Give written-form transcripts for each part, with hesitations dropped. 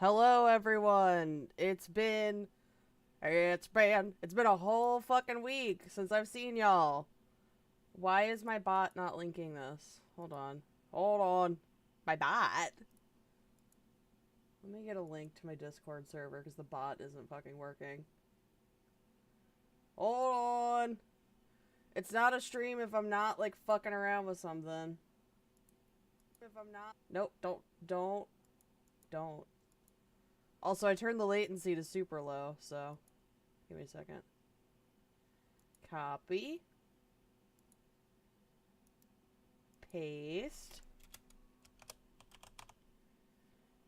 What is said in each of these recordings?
Hello, everyone. It's been a whole fucking week since I've seen y'all. Why is my bot not linking this? Hold on. My bot. Let me get a link to my Discord server because the bot isn't fucking working. Hold on. It's not a stream if I'm not like fucking around with something. Nope. Don't. Also, I turned the latency to super low, so give me a second. Copy. Paste.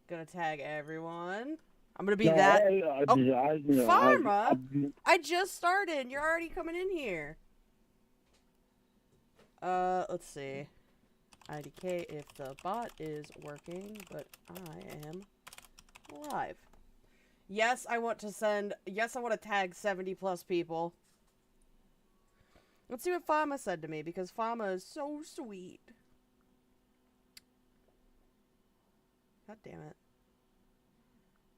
Gonna tag everyone. I'm gonna be that. Oh, Pharma? I just started and you're already coming in here. Let's see. IDK if the bot is working, but I am live. Yes, I want to tag 70 plus people. Let's see what Fama said to me, because Fama is so sweet. God damn it.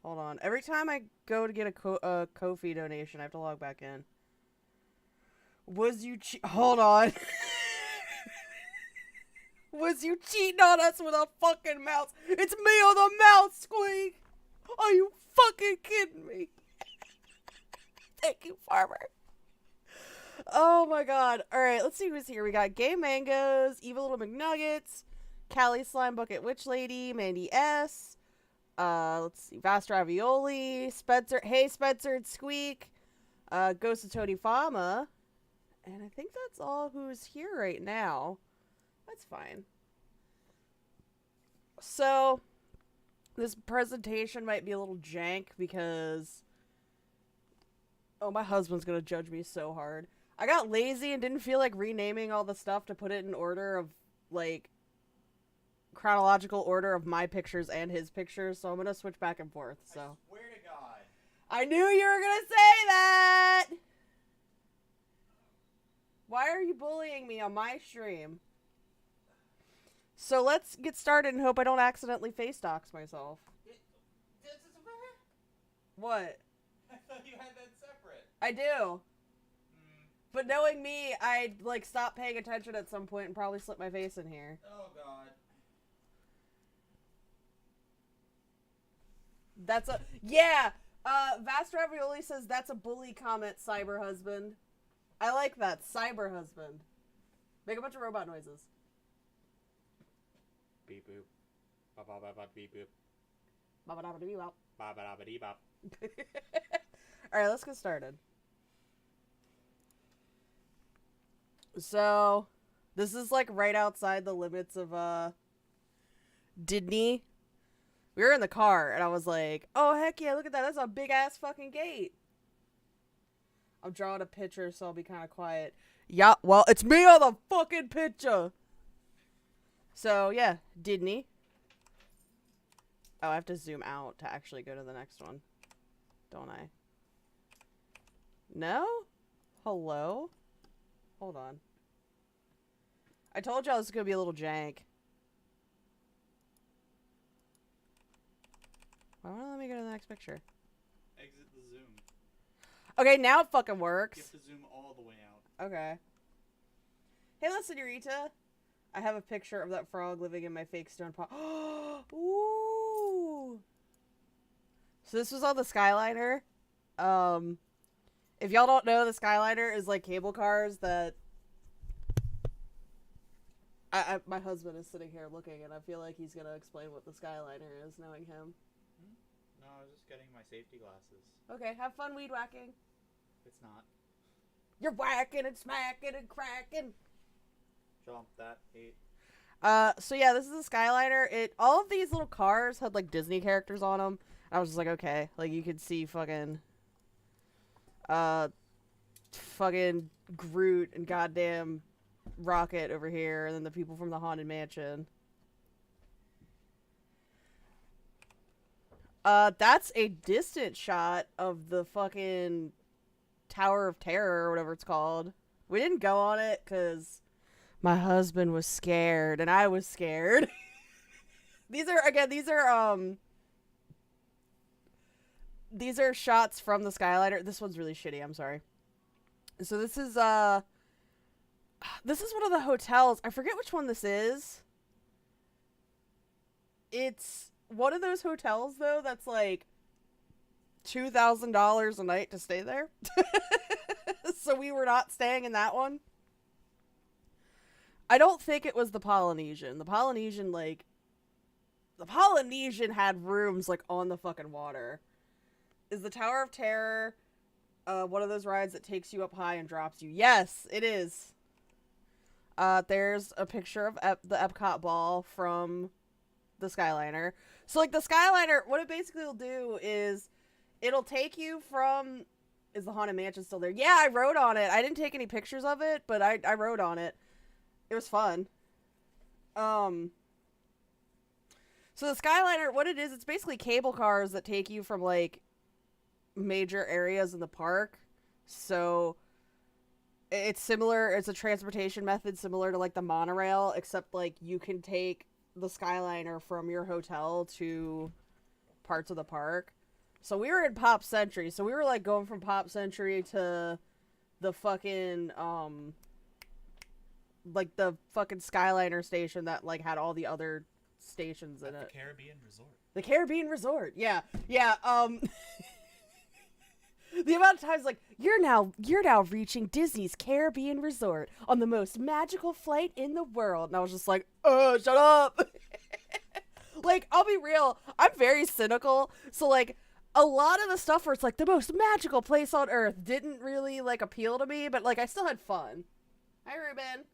Hold on. Every time I go to get a Ko-fi donation, I have to log back in. Hold on. Was you cheating on us with a fucking mouse? It's me on the mouse, Squeak! Are you fucking kidding me? Thank you, Farmer. Oh my god. Alright, let's see who's here. We got Gay Mangoes, Evil Little McNuggets, Callie Slime Bucket Witch Lady, Mandy S. Let's see. Vast Ravioli, Spencer. Hey, Spencer and Squeak. Ghost of Tony Fama. And I think that's all who's here right now. That's fine. So, this presentation might be a little jank because... Oh, my husband's gonna judge me so hard. I got lazy and didn't feel like renaming all the stuff to put it in order of, like, chronological order of my pictures and his pictures, so I'm gonna switch back and forth, so. I swear to God. I knew you were gonna say that! Why are you bullying me on my stream? So let's get started and hope I don't accidentally face dox myself. What? I thought you had that separate. I do. But knowing me, I'd like stop paying attention at some point and probably slip my face in here. Oh God. That's a yeah. Vast Ravioli says that's a bully comment, cyber husband. I like that, cyber husband. Make a bunch of robot noises. Beep boop. Ba ba ba ba beep boop. Ba ba da ba dee bop. Ba ba da ba dee bop. Alright, let's get started. So, this is like right outside the limits of Disney. We were in the car and I was like, oh heck yeah, look at that, that's a big ass fucking gate. I'm drawing a picture so I'll be kind of quiet. Yeah, well, it's me on the fucking picture. So, yeah, Disney. Oh, I have to zoom out to actually go to the next one. Don't I? No? Hello? Hold on. I told y'all this is going to be a little jank. Why won't it let me go to the next picture? Exit the zoom. Okay, now it fucking works. You have to zoom all the way out. Okay. Hey, La Senorita. I have a picture of that frog living in my fake stone pot. Ooh. So this was on the Skyliner. If y'all don't know, the Skyliner is like cable cars that... my husband is sitting here looking, and I feel like he's gonna explain what the Skyliner is, knowing him. No, I was just getting my safety glasses. Okay, have fun weed whacking. It's not. You're whacking and smacking and cracking. Jump that 8. So yeah, this is a Skyliner. All of these little cars had like Disney characters on them. I was just like, okay, like you could see fucking Groot and goddamn Rocket over here, and then the people from the Haunted Mansion. That's a distant shot of the fucking Tower of Terror or whatever it's called. We didn't go on it because my husband was scared and I was scared. These are these are shots from the Skyliner. This one's really shitty. I'm sorry. So this is one of the hotels. I forget which one this is. It's one of those hotels though that's like $2,000 a night to stay there. So we were not staying in that one. I don't think it was the Polynesian. The Polynesian had rooms like on the fucking water. Is the Tower of Terror one of those rides that takes you up high and drops you? Yes, it is. There's a picture of the Epcot ball from the Skyliner. So like the Skyliner, what it basically will do is it'll take you from... Is the Haunted Mansion still there? Yeah, I rode on it. I didn't take any pictures of it, but I rode on it. It was fun. So the Skyliner, what it is, it's basically cable cars that take you from, like, major areas in the park. So it's similar. It's a transportation method similar to, like, the monorail, except, like, you can take the Skyliner from your hotel to parts of the park. So we were in Pop Century. So we were, like, going from Pop Century to the fucking, like, the fucking Skyliner station that, like, had all the other stations in it. The Caribbean Resort. The Caribbean Resort. Yeah. Yeah, the amount of times, like, you're now reaching Disney's Caribbean Resort on the most magical flight in the world. And I was just like, shut up. Like, I'll be real. I'm very cynical. So, like, a lot of the stuff where it's, like, the most magical place on Earth didn't really, like, appeal to me. But, like, I still had fun. Hi, Ruben.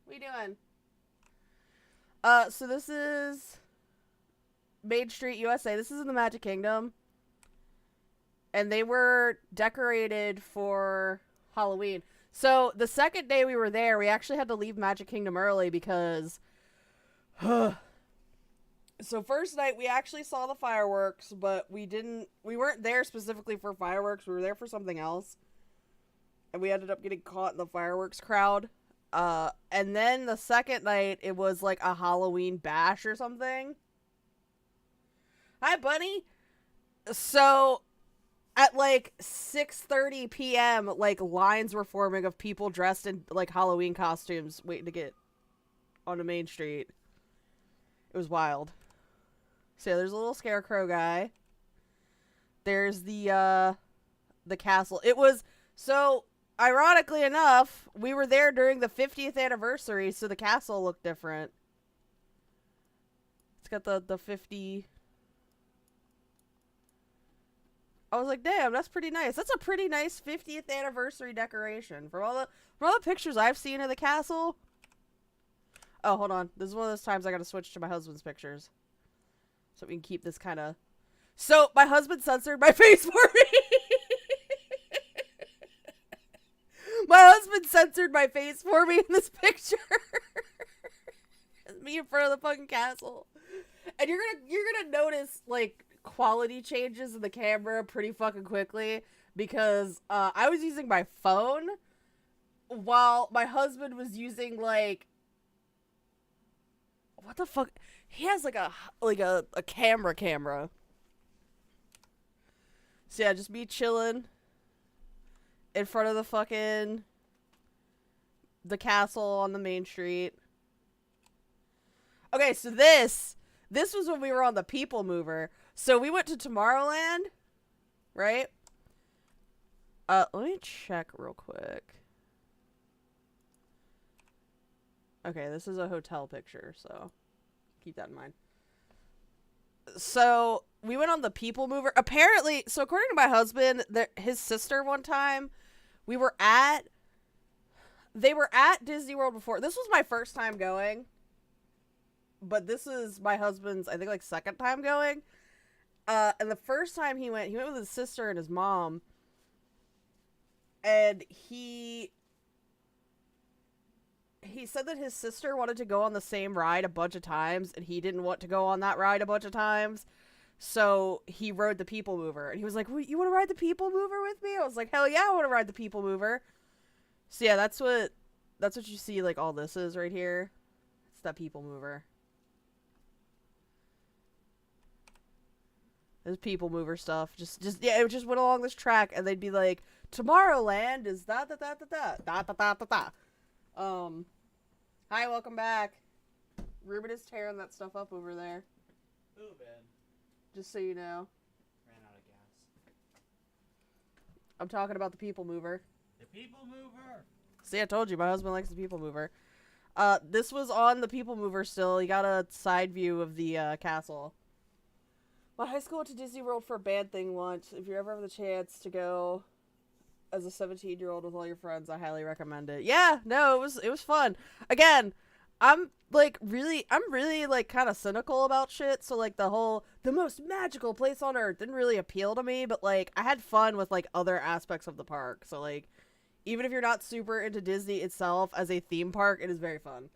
What you doing? So this is Main Street, USA. This is in the Magic Kingdom. And they were decorated for Halloween. So the second day we were there, we actually had to leave Magic Kingdom early because... So first night, we actually saw the fireworks, but we weren't there specifically for fireworks. We were there for something else. And we ended up getting caught in the fireworks crowd. And then the second night, it was like a Halloween bash or something. Hi, bunny. So, at like 6:30 p.m., like lines were forming of people dressed in like Halloween costumes waiting to get onto Main Street. It was wild. So yeah, there's a little scarecrow guy. There's the castle. It was, so, ironically enough, we were there during the 50th anniversary, so the castle looked different. It's got the 50... I was like, damn, that's pretty nice. That's a pretty nice 50th anniversary decoration. From all the pictures I've seen of the castle. Oh, hold on. This is one of those times I gotta switch to my husband's pictures. So we can keep this kind of... So, my husband censored my face for me. My husband censored my face for me in this picture. Me in front of the fucking castle. And you're gonna notice, like, quality changes in the camera pretty fucking quickly. Because, I was using my phone while my husband was using, like... What the fuck? He has, like, a camera. So, yeah, just me chilling in front of the castle on the main street. Okay, so this was when we were on the People Mover. So we went to Tomorrowland, right? Let me check real quick. Okay, this is a hotel picture, so keep that in mind. So we went on the People Mover. Apparently, so according to my husband, his sister one time, they were at Disney World before. This was my first time going. But this is my husband's, I think, like, second time going. And the first time he went with his sister and his mom. And he said that his sister wanted to go on the same ride a bunch of times, and he didn't want to go on that ride a bunch of times. So he rode the People Mover. And he was like, well, you want to ride the People Mover with me? I was like, hell yeah, I want to ride the People Mover. So yeah, that's what you see, like, all this is right here. It's that People Mover. There's people mover stuff. Yeah, it just went along this track, and they'd be like, Tomorrowland is da da da da da da da da da da. Hi, welcome back. Ruben is tearing that stuff up over there. Ooh, man. Just so you know. Ran out of gas. I'm talking about the people mover. The people mover! See, I told you, my husband likes the people mover. This was on the people mover still. You got a side view of the castle. My high school went to Disney World for a band thing once. If you ever have the chance to go as a 17-year-old with all your friends, I highly recommend it. Yeah, no, it was fun. Again, I'm really like kind of cynical about shit, so like the most magical place on earth didn't really appeal to me, but like I had fun with like other aspects of the park. So like even if you're not super into Disney itself as a theme park, it is very fun.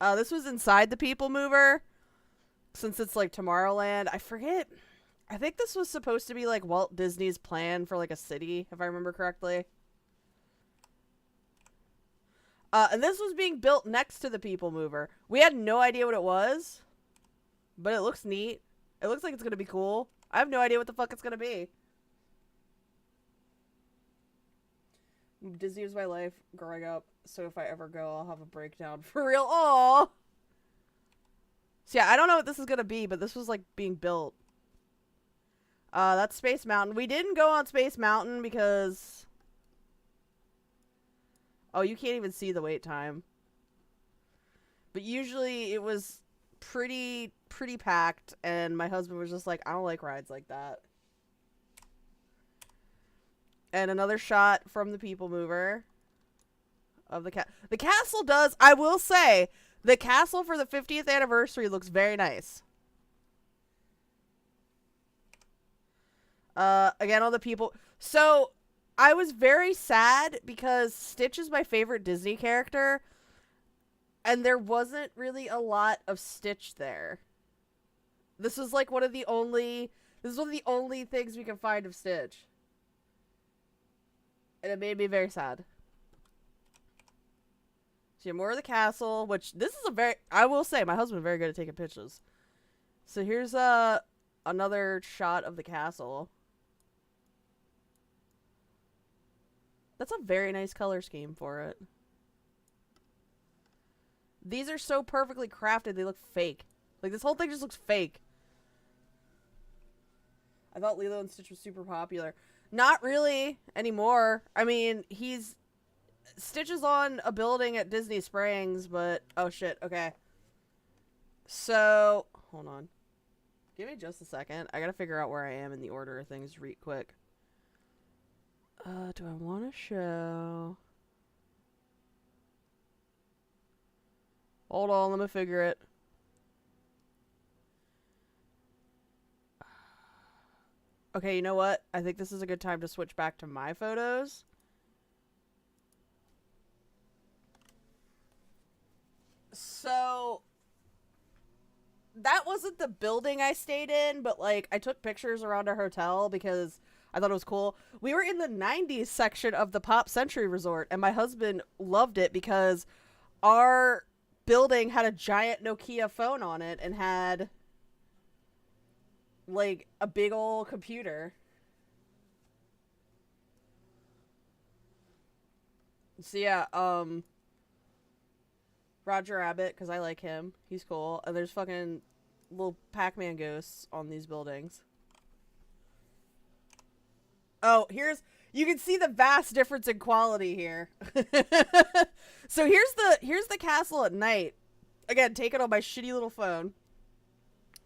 This was inside the people mover. Since it's like Tomorrowland, I forget. I think this was supposed to be like Walt Disney's plan for like a city, if I remember correctly. And this was being built next to the people mover. We had no idea what it was, but it looks neat. It looks like it's gonna be cool. I have no idea what the fuck it's gonna be. Disney was my life growing up, so if I ever go, I'll have a breakdown for real. Aww. So yeah, I don't know what this is gonna be, but this was like being built. That's Space Mountain. We didn't go on Space Mountain because... Oh, you can't even see the wait time. But usually it was pretty packed, and my husband was just like, I don't like rides like that. And another shot from the people mover of the the castle does, I will say, the castle for the 50th anniversary looks very nice. Again, all the people. So, I was very sad because Stitch is my favorite Disney character, and there wasn't really a lot of Stitch there. This was like one of the only things we can find of Stitch. And it made me very sad. So you have more of the castle, which this is I will say, my husband is very good at taking pictures. So here's another shot of the castle. That's a very nice color scheme for it. These are so perfectly crafted, they look fake. Like, this whole thing just looks fake. I thought Lilo and Stitch was super popular. Not really anymore. I mean, Stitch is on a building at Disney Springs, but... Oh, shit. Okay. So... Hold on. Give me just a second. I gotta figure out where I am in the order of things real quick. Do I want to show... Hold on, let me figure it. Okay, you know what? I think this is a good time to switch back to my photos. So, that wasn't the building I stayed in, but, like, I took pictures around our hotel because I thought it was cool. We were in the 90s section of the Pop Century Resort, and my husband loved it because our building had a giant Nokia phone on it and had, like, a big old computer. So, yeah, Roger Rabbit, because I like him. He's cool. And there's fucking little Pac-Man ghosts on these buildings. Oh, you can see the vast difference in quality here. So here's the castle at night. Again, taken on my shitty little phone.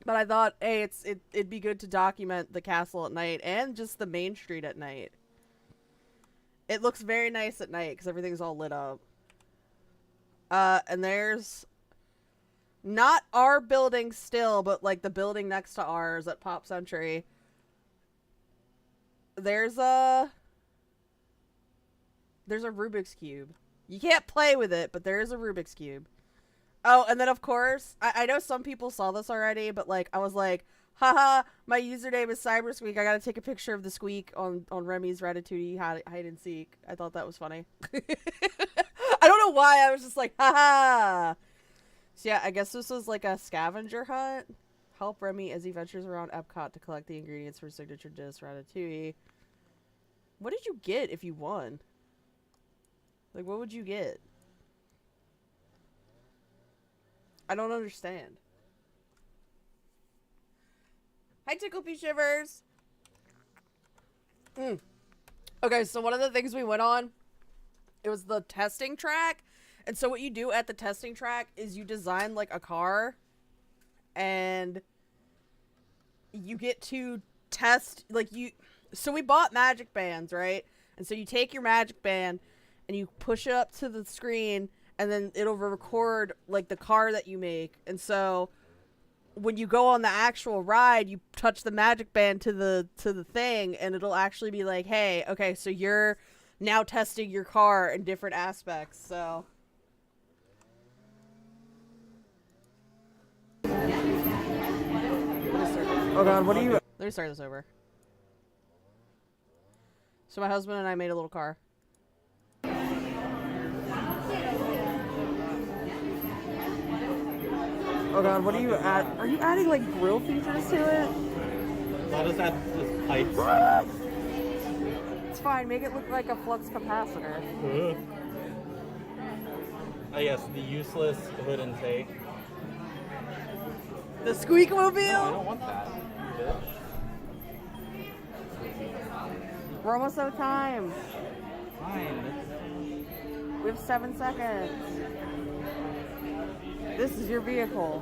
But I thought, hey, it'd be good to document the castle at night and just the main street at night. It looks very nice at night because everything's all lit up. And there's not our building still, but like the building next to ours at Pop Century. There's a Rubik's Cube. You can't play with it, but there is a Rubik's Cube. Oh, and then of course, I know some people saw this already, but like, I was like, haha, my username is Cybersqueak. I gotta take a picture of the squeak on Remy's Ratatouille hide and seek. I thought that was funny. I don't know why, I was just like, haha. So yeah, I guess this was like a scavenger hunt. Help Remy as he ventures around Epcot to collect the ingredients for signature dish Ratatouille. What did you get if you won? Like, what would you get? I don't understand. Hi, Tickleby Shivers! Okay, so one of the things we went on, it was the testing track. And so what you do at the testing track is you design, like, a car. And you get to test, like, you... So we bought magic bands, right? And so you take your magic band and you push it up to the screen, and then it'll record, like, the car that you make. And so when you go on the actual ride, you touch the magic band to the thing, and it'll actually be like, hey, okay, so you're now testing your car in different aspects, so... Oh god, what are you... Let me start this over. So my husband and I made a little car. Oh god, what are you are you adding like grill features to it? Why does that just pipes? It's fine, make it look like a flux capacitor. Oh yes, the useless hood and take. The Squeakmobile? No, I don't want that. Bitch. We're almost out of time. Fine. We have 7 seconds. This is your vehicle.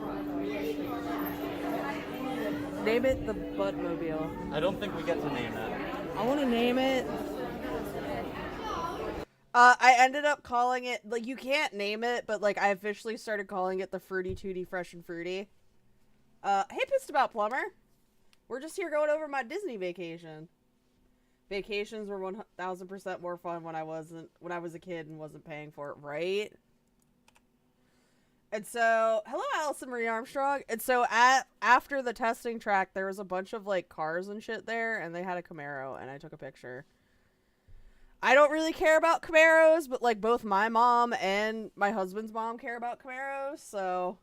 Name it the Buttmobile. I don't think we get to name it. I want to name it. I ended up calling it, like, you can't name it, but, like, I officially started calling it the Fruity Tooty Fresh and Fruity. Hey, Pissed About Plumber. We're just here going over my Disney vacation. Vacations were 1000% more fun when I was a kid and wasn't paying for it, right? And so, hello, Allison Marie Armstrong. And so, after the testing track, there was a bunch of, like, cars and shit there, and they had a Camaro, and I took a picture. I don't really care about Camaros, but, like, both my mom and my husband's mom care about Camaros, so,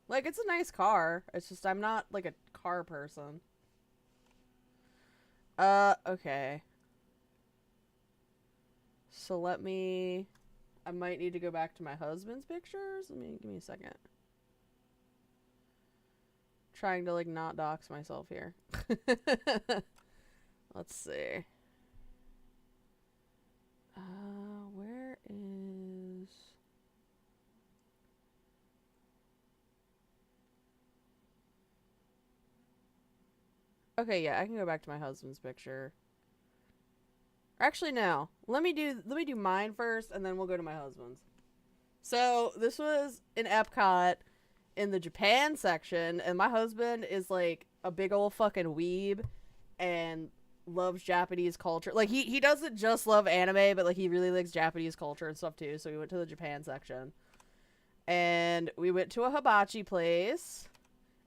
like, it's a nice car. It's just I'm not, like, a car person. Okay. So let me... I might need to go back to my husband's pictures. Give me a second. Trying to, like, not dox myself here. Let's see. Where is... Okay, yeah, I can go back to my husband's picture. Actually, no. Let me do mine first, and then we'll go to my husband's. So, this was in Epcot in the Japan section, and my husband is, like, a big old fucking weeb and loves Japanese culture. Like, he doesn't just love anime, but, like, he really likes Japanese culture and stuff, too. So, we went to the Japan section. And we went to a hibachi place,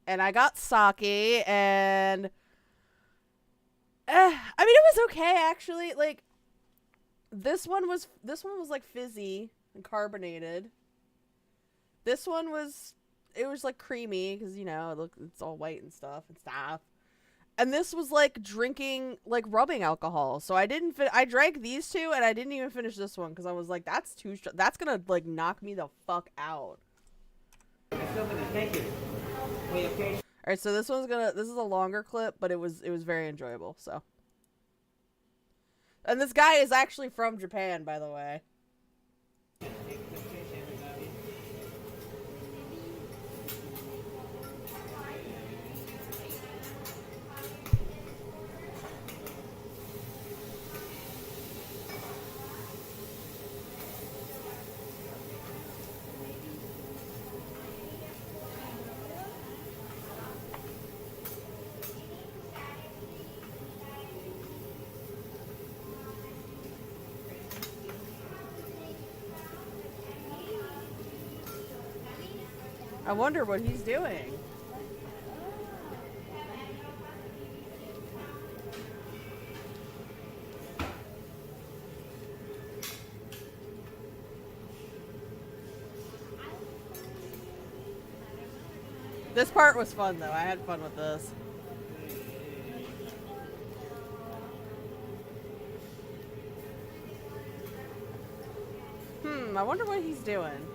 and I got sake, and... I mean, it was okay, actually. Like, this one was like fizzy and carbonated. This one was, it was like creamy because, you know, look, it's all white and stuff. And this was like drinking, like rubbing alcohol. So I drank these two and I didn't even finish this one because I was like, that's too strong. That's gonna like knock me the fuck out. Thank you. Alright, so this is a longer clip, but it was very enjoyable, so. And this guy is actually from Japan, by the way. I wonder what he's doing. This part was fun, though. I had fun with this. I wonder what he's doing.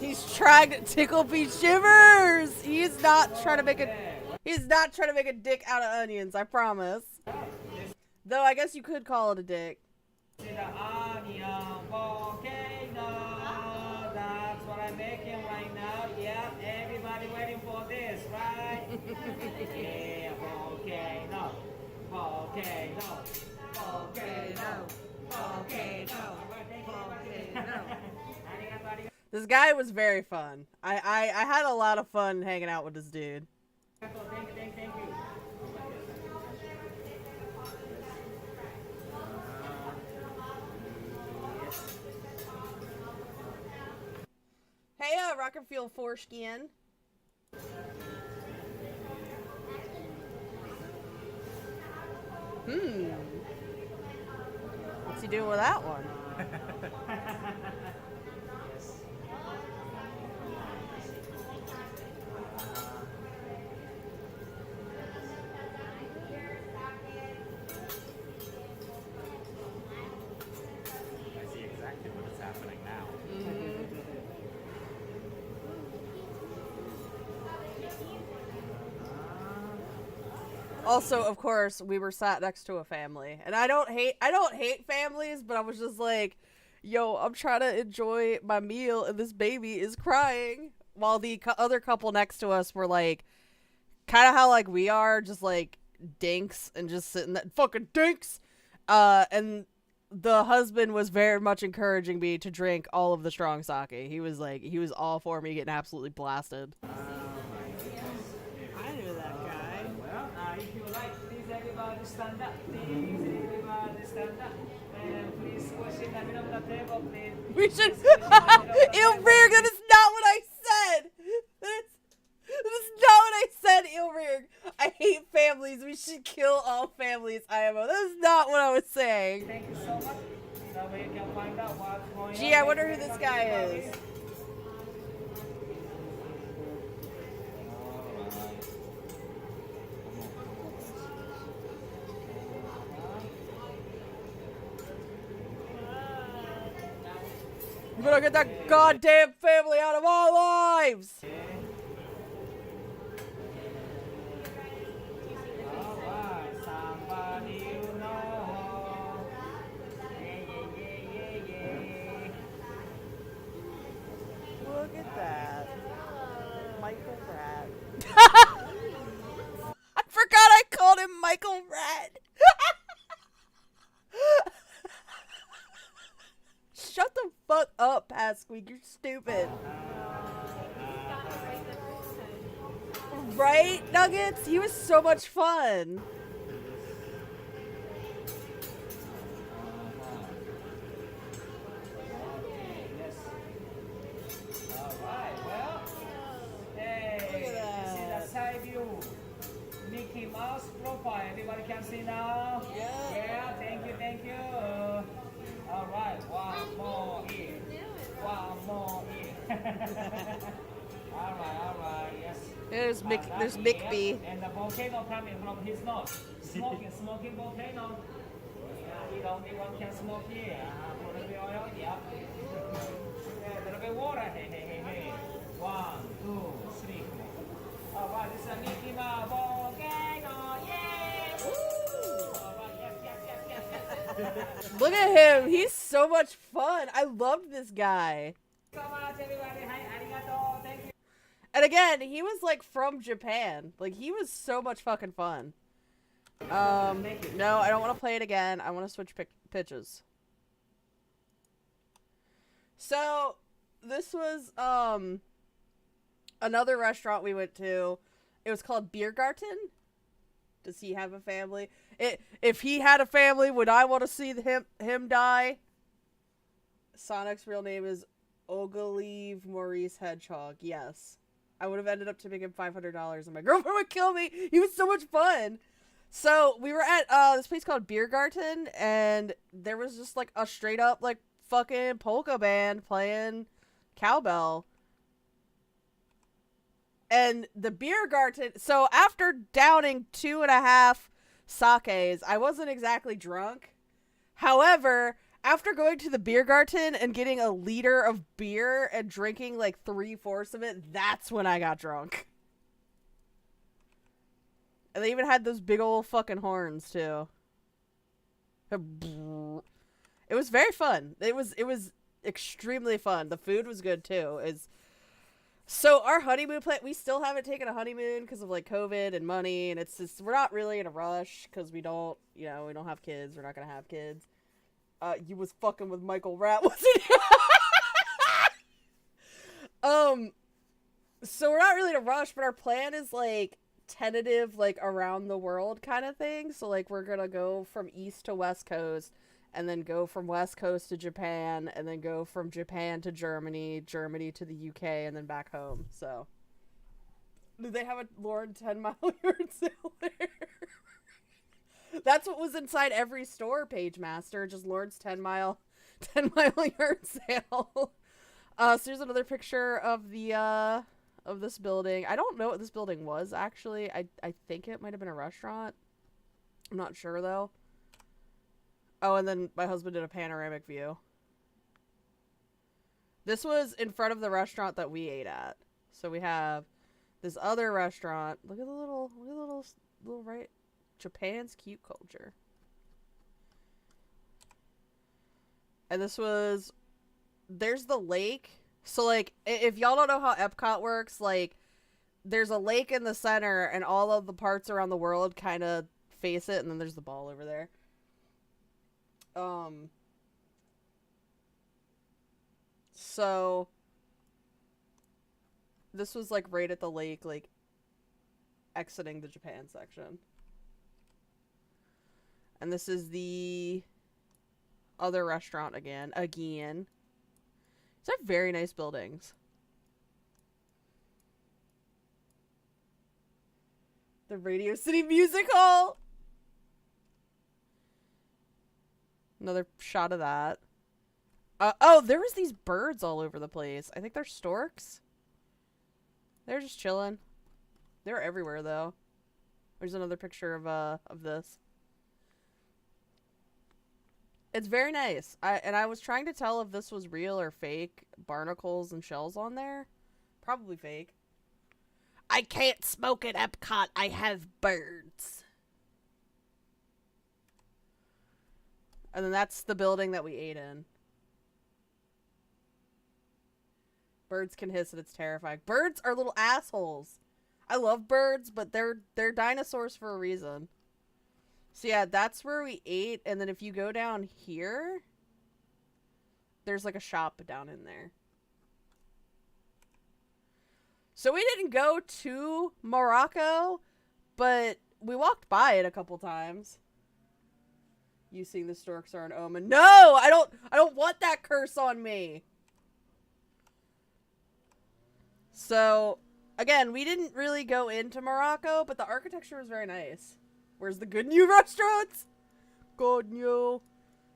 He's trying to tickle me shivers. He's not trying to make a dick out of onions, I promise. Though I guess you could call it a dick. The onion volcano. That's what I'm making right now. Yeah, everybody waiting for this, right? Yeah, volcano. Volcano. Volcano. Volcano. This guy was very fun. I had a lot of fun hanging out with this dude. Thank you. Hey, Rock and Fuel Foreskin. What's he doing with that one? I see exactly what is happening now. Also, of course, we were sat next to a family, and I don't hate families, but I was just like, yo, I'm trying to enjoy my meal, and this baby is crying, while the other couple next to us were like, kind of how like we are, just like dinks and just sitting there, fucking dinks, and the husband was very much encouraging me to drink all of the strong sake. He was all for me getting absolutely blasted. I knew that guy. Well, if you like, please everybody stand up. Please everybody stand up. And please push in the middle of the table, please. We should. Ilrig, that is not what I said. That is not what I said, Ilrig. I hate families. We should kill all families, IMO. That is not what I was saying. Thank you so much. That way you can find out what's going on. Gee, I wonder who this guy is. You better get that goddamn family out of our lives! Alright, somebody you know. Yeah. Look at that. Michael Rat. I forgot I called him Michael Rat. Shut the fuck up, Passqueak. You're stupid. Right, Nuggets? He was so much fun. Alright, well. Hey, Look at that. this is the side view. Mickey Mouse profile. Everybody can see now? Yeah, thank you. Alright, one more in. Alright, yes. There's That's Mick it. B. And the volcano coming from his nose. Smoking volcano. Yeah, he only one can smoke here. Put a little bit oil, yeah. A little bit water. Hey. 1, 2, 3. Alright, this is a Mickey Mouse volcano. Yay! Woo! Alright, yes. Look at him. He's so much fun. I loved this guy. So much, everybody. Hi, arigato. Thank you. And again, he was like from Japan. Like, he was so much fucking fun. No, I don't want to play it again. I want to switch pitches. So, this was, another restaurant we went to. It was called Biergarten. Does he have a family? If he had a family, would I want to see him die? Sonic's real name is Ogilvie Maurice Hedgehog. Yes. I would have ended up tipping him $500 and my girlfriend would kill me. He was so much fun. So we were at this place called Biergarten, and there was just like a straight up like fucking polka band playing cowbell. And the beer garden. So after downing 2.5 sakes, I wasn't exactly drunk. However, after going to the beer garden and getting a liter of beer and drinking like 3/4 of it, that's when I got drunk. And they even had those big old fucking horns too. It was very fun. It was extremely fun. The food was good too. So our honeymoon plan, we still haven't taken a honeymoon because of like COVID and money, and it's just, we're not really in a rush because we don't have kids. We're not gonna have kids. You was fucking with Michael Rat, wasn't you? So we're not really in a rush, but our plan is like tentative, like around the world kind of thing. So like we're gonna go from East to West Coast, and then go from West Coast to Japan, and then go from Japan to Germany, Germany to the UK, and then back home. So, do they have a Lauren 10-mile yard sale there? That's what was inside every store, Page Master. Just Lauren's 10-mile yard sale. So here's another picture of the of this building. I don't know what this building was actually. I think it might have been a restaurant. I'm not sure though. Oh, and then my husband did a panoramic view. This was in front of the restaurant that we ate at. So we have this other restaurant. Look at the little right. Japan's cute culture. And this was, there's the lake. So like, if y'all don't know how Epcot works, like, there's a lake in the center and all of the parts around the world kind of face it, and then there's the ball over there. So this was like right at the lake, like exiting the Japan section. And this is the other restaurant again. These are very nice buildings. The Radio City Music Hall. Another shot of that. Oh, there was these birds all over the place. I think they're storks. They're just chilling. They're everywhere though. There's another picture of this. It's very nice. I was trying to tell if this was real or fake. Barnacles and shells on there. Probably fake. I can't smoke at Epcot. I have birds. And then that's the building that we ate in. Birds can hiss and it's terrifying. Birds are little assholes. I love birds, but they're dinosaurs for a reason. So yeah, that's where we ate, and then if you go down here, there's like a shop down in there. So we didn't go to Morocco, but we walked by it a couple times. You seeing the storks are an omen. No! I don't want that curse on me! So, again, we didn't really go into Morocco, but the architecture was very nice. Where's the good new restaurants? Good new.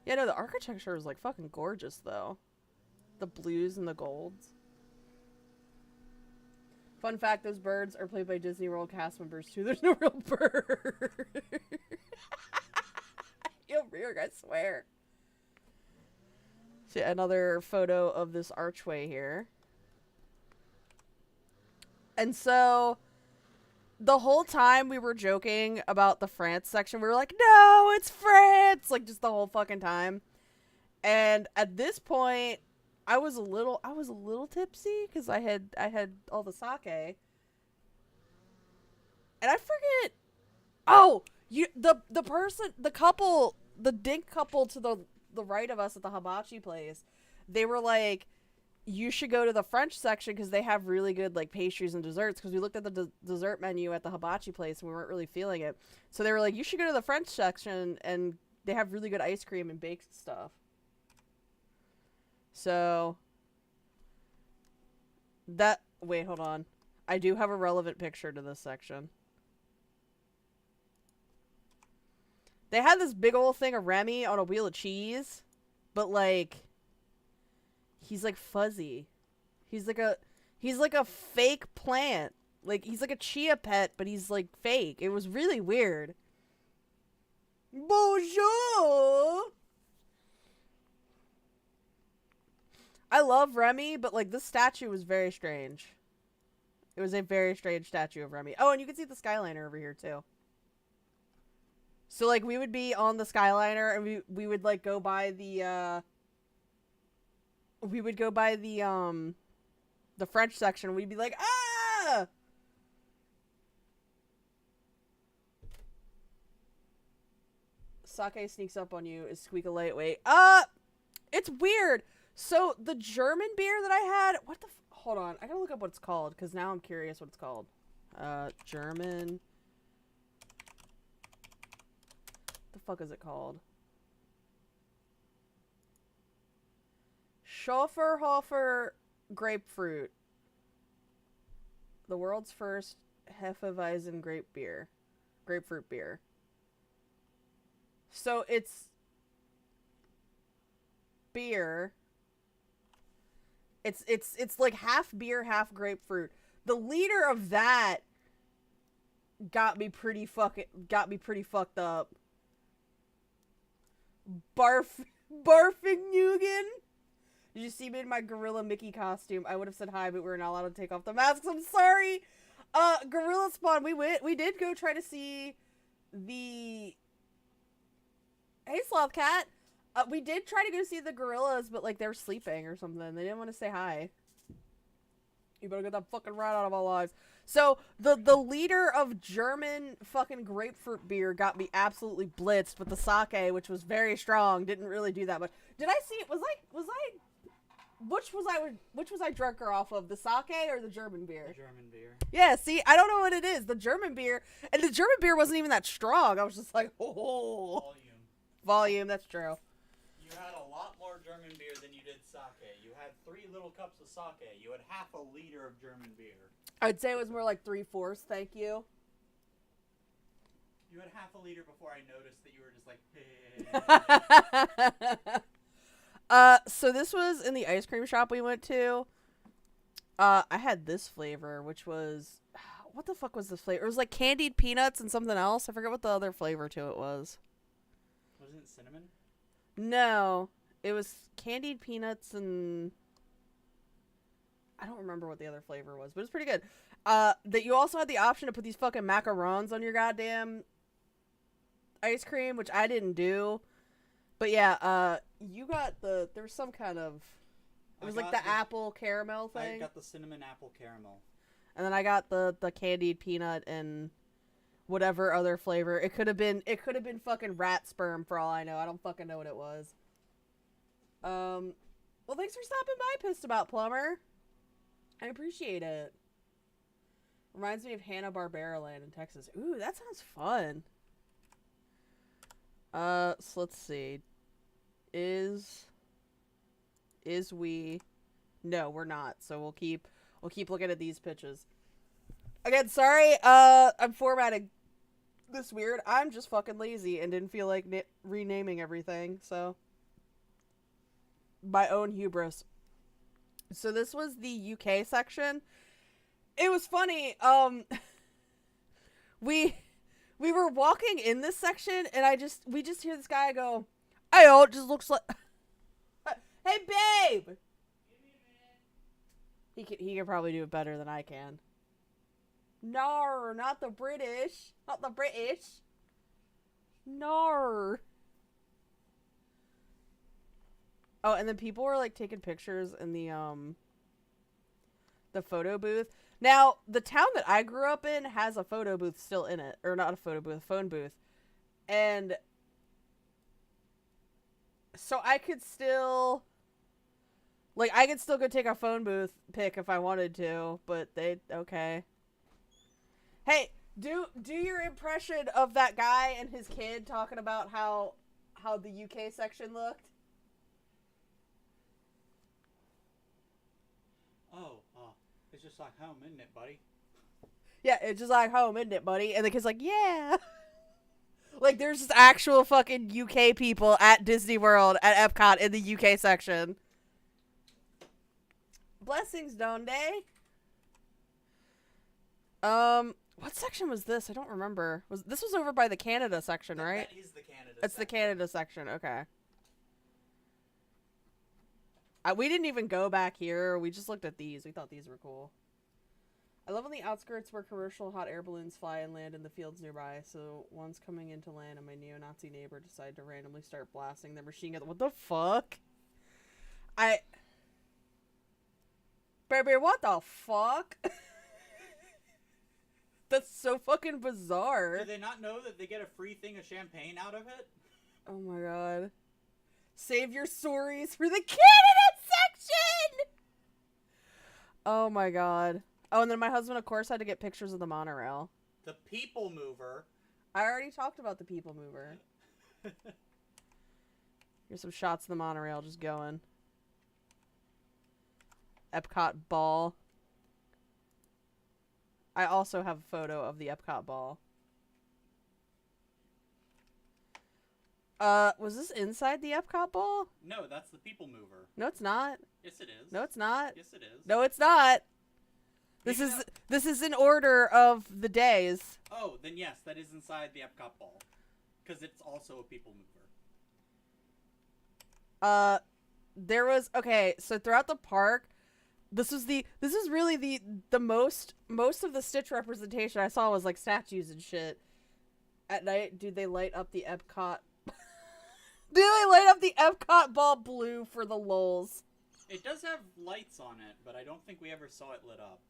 Yeah, no, the architecture is like fucking gorgeous though. The blues and the golds. Fun fact, those birds are played by Disney World cast members too. There's no real bird. You're weird, I swear. See, another photo of this archway here. And so the whole time we were joking about the France section, we were like, no, it's France! Like, just the whole fucking time. And at this point, I was a little tipsy, because I had all the sake. And I forget, oh, the dink couple to the right of us at the hibachi place, they were like, you should go to the French section because they have really good like pastries and desserts, because we looked at the dessert menu at the hibachi place and we weren't really feeling it. So they were like, you should go to the French section and they have really good ice cream and baked stuff. So wait, hold on. I do have a relevant picture to this section. They had this big old thing of Remy on a wheel of cheese, but like he's like fuzzy. He's like a fake plant. Like he's like a chia pet, but he's like fake. It was really weird. Bonjour. I love Remy, but like this statue was very strange. It was a very strange statue of Remy. Oh, and you can see the Skyliner over here too. So like we would be on the Skyliner and we would like go by the French section. We'd be like, ah! Sake sneaks up on you. Is Squeak a lightweight? It's weird. So the German beer that I had, hold on, I gotta look up what it's called because now I'm curious what it's called. German. What the fuck is it called? Schofferhofer grapefruit. The world's first Hefeweizen grapefruit beer. So it's beer. It's like half beer, half grapefruit. The liter of that got me pretty fucked up. Barfing Nugan. Did you see me in my Gorilla Mickey costume? I would have said hi, but we were not allowed to take off the masks. I'm sorry. Gorilla Spawn. We did go try to see the. Hey, Sloth Cat. We did try to go see the gorillas, but like they were sleeping or something. They didn't want to say hi. You better get that fucking rat out of our lives. So the liter of German fucking grapefruit beer got me absolutely blitzed, but the sake, which was very strong, didn't really do that much. Did I see it? Which was I drunker off of, the sake or the German beer? The German beer. Yeah, see, I don't know what it is. The German beer, and the German beer wasn't even that strong. I was just like, oh, volume. That's true. You had a lot more German beer than you did sake. You had 3 little cups of sake. You had half a liter of German beer. I'd say it was more like 3/4. Thank you. You had half a liter before I noticed that you were just like, hey. So this was in the ice cream shop we went to. I had this flavor, which was, what the fuck was this flavor? It was like candied peanuts and something else. I forget what the other flavor to it was. Wasn't it cinnamon? No, it was candied peanuts and I don't remember what the other flavor was, but it's pretty good. That you also had the option to put these fucking macarons on your goddamn ice cream, which I didn't do. But yeah, you got there's some kind of, it was like the apple caramel thing. I got the cinnamon apple caramel. And then I got the candied peanut and whatever other flavor. It could have been fucking rat sperm for all I know. I don't fucking know what it was. Well, thanks for stopping by, Pissed About Plumber. I appreciate it. Reminds me of Hanna-Barbera Land in Texas. Ooh, that sounds fun. So let's see. No, we're not. So we'll keep looking at these pitches. Again, sorry, I'm formatting this weird. I'm just fucking lazy and didn't feel like renaming everything, so. My own hubris. So this was the UK section. It was funny, we were walking in this section, and we just hear this guy go, "Hey, oh, it just looks like..." Hey, babe! He can probably do it better than I can. No, not the British. Not the British. No. Oh, and then people were like taking pictures in the photo booth. Now, the town that I grew up in has a photo booth still in it. Or not a photo booth, a phone booth. And so I could still go take a phone booth pic if I wanted to, but okay. Hey, do your impression of that guy and his kid talking about how the UK section looked. It's just like home, isn't it, buddy? Yeah, it's just like home, isn't it, buddy? And the kid's like, yeah. Like, there's just actual fucking UK people at Disney World, at Epcot, in the UK section. Blessings, don't they? What section was this? I don't remember. This was over by the Canada section, right? That is the Canada It's the section. Canada section. Okay. We didn't even go back here. We just looked at these. We thought these were cool. I live on the outskirts where commercial hot air balloons fly and land in the fields nearby. So one's coming into land and my neo-Nazi neighbor decided to randomly start blasting their machine gun. What the fuck? Baby, what the fuck? That's so fucking bizarre. Do they not know that they get a free thing of champagne out of it? Oh my god. Save your stories for the Canada section! Oh my god. Oh, and then my husband, of course, had to get pictures of the monorail. The People Mover. I already talked about the People Mover. Here's some shots of the monorail just going. Epcot ball. I also have a photo of the Epcot ball. Was this inside the Epcot ball? No, that's the People Mover. No, it's not. Yes, it is. No, it's not. Yes, it is. No, it's not. Maybe This is in order of the days. Oh, then yes, that is inside the Epcot ball. Because it's also a People Mover. There was, okay, so throughout the park, this is really the most of the Stitch representation I saw was like statues and shit. At night, do they light up the Epcot? Do they light up the Epcot ball blue for the lulz? It does have lights on it, but I don't think we ever saw it lit up.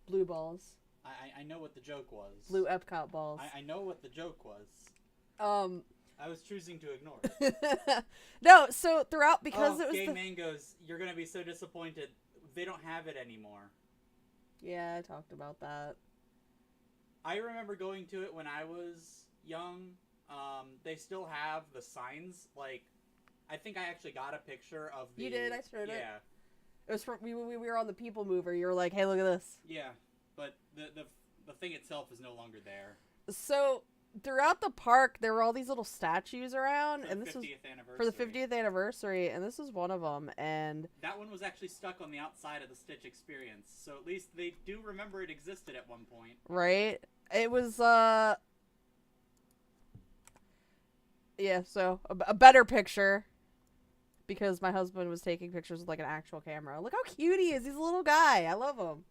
Blue balls. I know what the joke was. Blue Epcot balls. I know what the joke was. I was choosing to ignore it. No, so throughout, because it was Gay Mangoes, you're gonna be so disappointed. They don't have it anymore. Yeah, I talked about that. I remember going to it when I was young. They still have the signs. Like, I think I actually got a picture of the... You did, I showed it. Yeah. It was from, we were on the People Mover. You were like, hey, look at this. Yeah, but the thing itself is no longer there. So throughout the park, there were all these little statues around, For and the this was 50th anniversary. for the 50th anniversary, and this was one of them. And That one was actually stuck on the outside of the Stitch experience, so at least they do remember it existed at one point. right, it was yeah. So a better picture. Because my husband was taking pictures with, like, an actual camera. Look how cute he is. He's a little guy. I love him.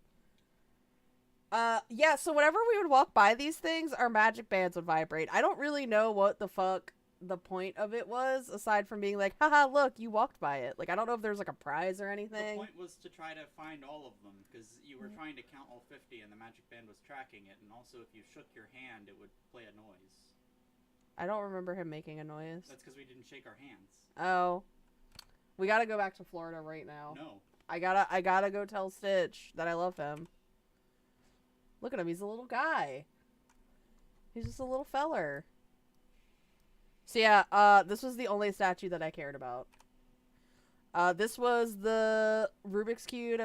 Yeah, so whenever we would walk by these things, our magic bands would vibrate. I don't really know what the fuck the point of it was, aside from being like, haha, look, you walked by it. Like, I don't know if there's, like, a prize or anything. The point was to try to find all of them, because you were trying to count all 50, and the magic band was tracking it, and also if you shook your hand, it would play a noise. I don't remember him making a noise. That's because we didn't shake our hands. Oh. We gotta go back to Florida right now. No. I gotta go tell Stitch that I love him. Look at him, he's a little guy. He's just a little feller. So yeah, this was the only statue that I cared about. This was the Rubik's Cube.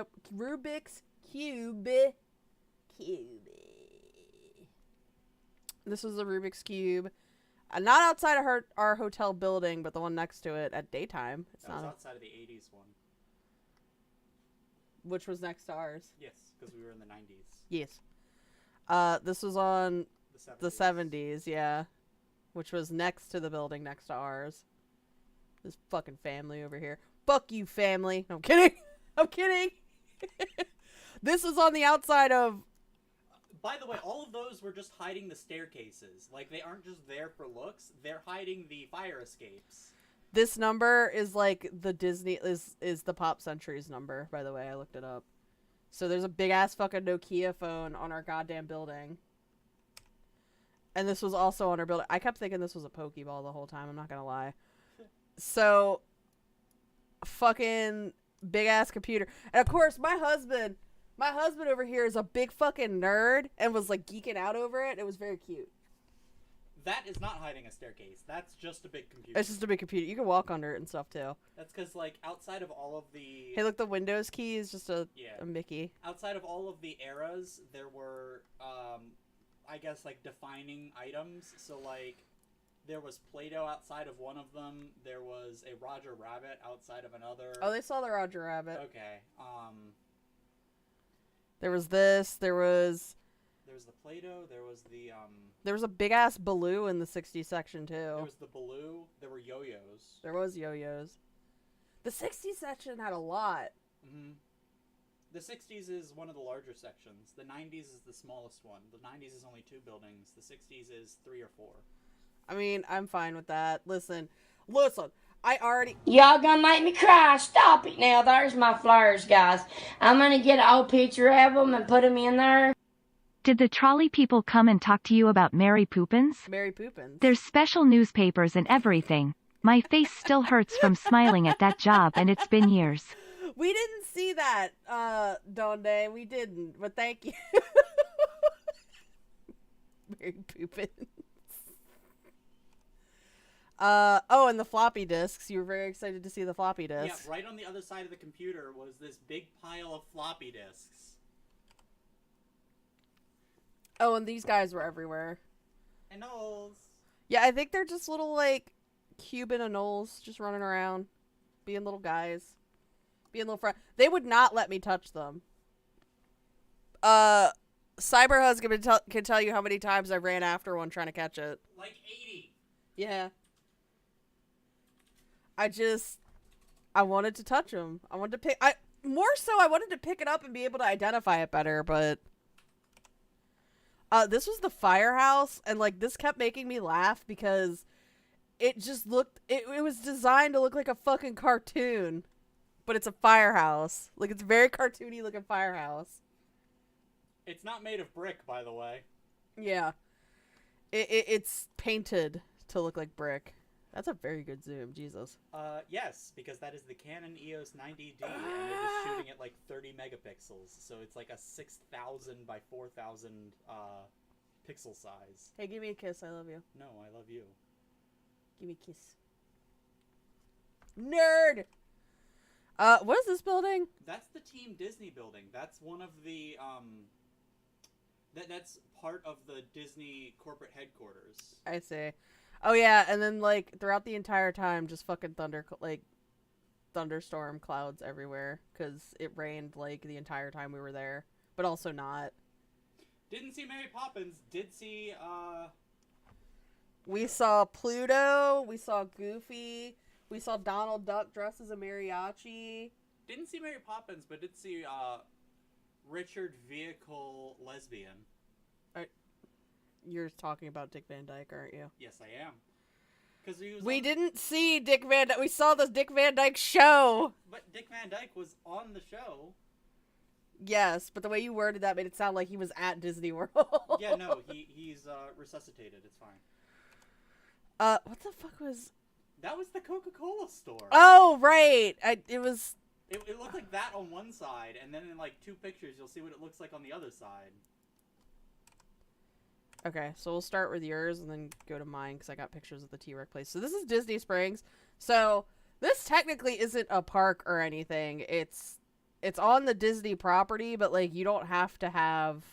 This was the Rubik's Cube. Not outside of our hotel building, but the one next to it at daytime. It's That was not outside of the 80s one. which was next to ours. Yes, because we were in the 90s. Yes. This was on The 70s. the 70s, yeah. Which was next to the building next to ours. This fucking family over here. Fuck you, family. No, I'm kidding. I'm kidding. This was on the outside of... By the way, all of those were just hiding the staircases. Like, they aren't just there for looks. They're hiding the fire escapes. This number is like the Disney... is the Pop Centuries number, by the way. I looked it up. So there's a big-ass fucking Nokia phone on our goddamn building. And this was also on our building. I kept thinking this was a Pokeball the whole time. I'm not gonna lie. So... fucking big-ass computer. And of course, my husband over here is a big fucking nerd and was like geeking out over it. It was very cute. That is not hiding a staircase. That's just a big computer. It's just a big computer. You can walk under it and stuff too. That's because, like, outside of all of the... Hey, look, the Windows key is just a Mickey. Outside of all of the eras, there were, I guess, like, defining items. So, like, There was Play-Doh outside of one of them. There was a Roger Rabbit outside of another. Oh, they saw the Roger Rabbit. Okay. There was this. There was the Play-Doh. There was the There was a big ass Baloo in the 60s section too. There was the Baloo. There were yo-yos. There was yo-yos. The 60s section had a lot. Mm-hmm. The 60s is one of the larger sections. The 90s is the smallest one. The 90s is only 2 buildings. The 60s is 3 or 4. I mean, I'm fine with that. Listen. I already... Y'all gonna make me cry. Stop it now. There's my flowers, guys. I'm gonna get an old picture of them and put them in there. Did the trolley people come and talk to you about Mary Poopins? Mary Poopins. There's special newspapers and everything. My face still hurts from smiling at that job, and it's been years. We didn't see that, Donde. We didn't, but thank you. Mary Poopins. Oh, and the floppy disks. You were very excited to see the floppy disks. Yeah, right on the other side of the computer was this big pile of floppy disks. Oh, and these guys were everywhere. And Knowles. Yeah, I think they're just little, like, Cuban anoles just running around. Being little guys. Being little They would not let me touch them. Cyber Husband can tell you how many times I ran after one trying to catch it. Like 80. Yeah. I wanted to touch them. I wanted to I wanted to pick it up and be able to identify it better, but this was the firehouse, and like this kept making me laugh because it just looked it was designed to look like a fucking cartoon, but it's a firehouse. Like it's a very cartoony looking firehouse. It's not made of brick, by the way. Yeah. It's painted to look like brick. That's a very good zoom, Jesus. Yes, because that is the Canon EOS 90D, and it is shooting at like 30 megapixels, so it's like a 6,000 by 4,000 pixel size. Hey, give me a kiss. I love you. No, I love you. Give me a kiss. Nerd! What is this building? That's the Team Disney building. That's one of the, that's part of the Disney corporate headquarters. I see. Oh yeah, and then like throughout the entire time, just fucking thunderstorm clouds everywhere because it rained like the entire time we were there, but also not. Didn't see Mary Poppins. Did see We saw Pluto. We saw Goofy. We saw Donald Duck dressed as a mariachi. Didn't see Mary Poppins, but did see Richard Vehicle Lesbian. You're talking about Dick Van Dyke, aren't you? Yes, I am. Because we didn't see Dick Van Dyke. We saw the Dick Van Dyke show. But Dick Van Dyke was on the show. Yes, but the way you worded that made it sound like he was at Disney World. Yeah, no, he's resuscitated. It's fine. What the fuck was... That was the Coca-Cola store. Oh, right. It was... It looked like that on one side, and then in like 2 pictures, you'll see what it looks like on the other side. Okay, so we'll start with yours and then go to mine because I got pictures of the T-Rex place. So this is Disney Springs. So this technically isn't a park or anything. It's on the Disney property, but like you don't have to have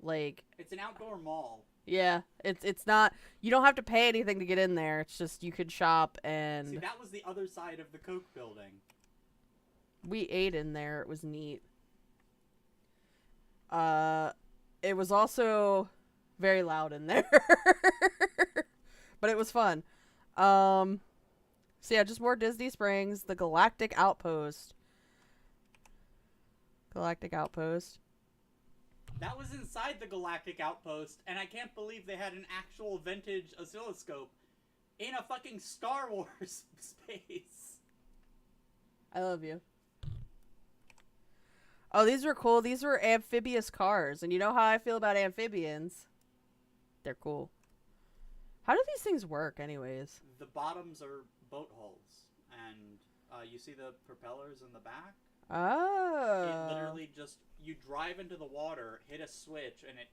like... It's an outdoor mall. Yeah, it's not... You don't have to pay anything to get in there. It's just you could shop and... See, that was the other side of the Coke building. We ate in there. It was neat. It was also very loud in there. But it was fun. So yeah, just more Disney Springs. The Galactic Outpost. Galactic Outpost. That was inside the Galactic Outpost, and I can't believe they had an actual vintage oscilloscope in a fucking Star Wars space. I love you. Oh, these were cool. These were amphibious cars. And you know how I feel about amphibians. They're cool. How do these things work, anyways? The bottoms are boat hulls. And you see the propellers in the back? Oh. It literally just... You drive into the water, hit a switch, and it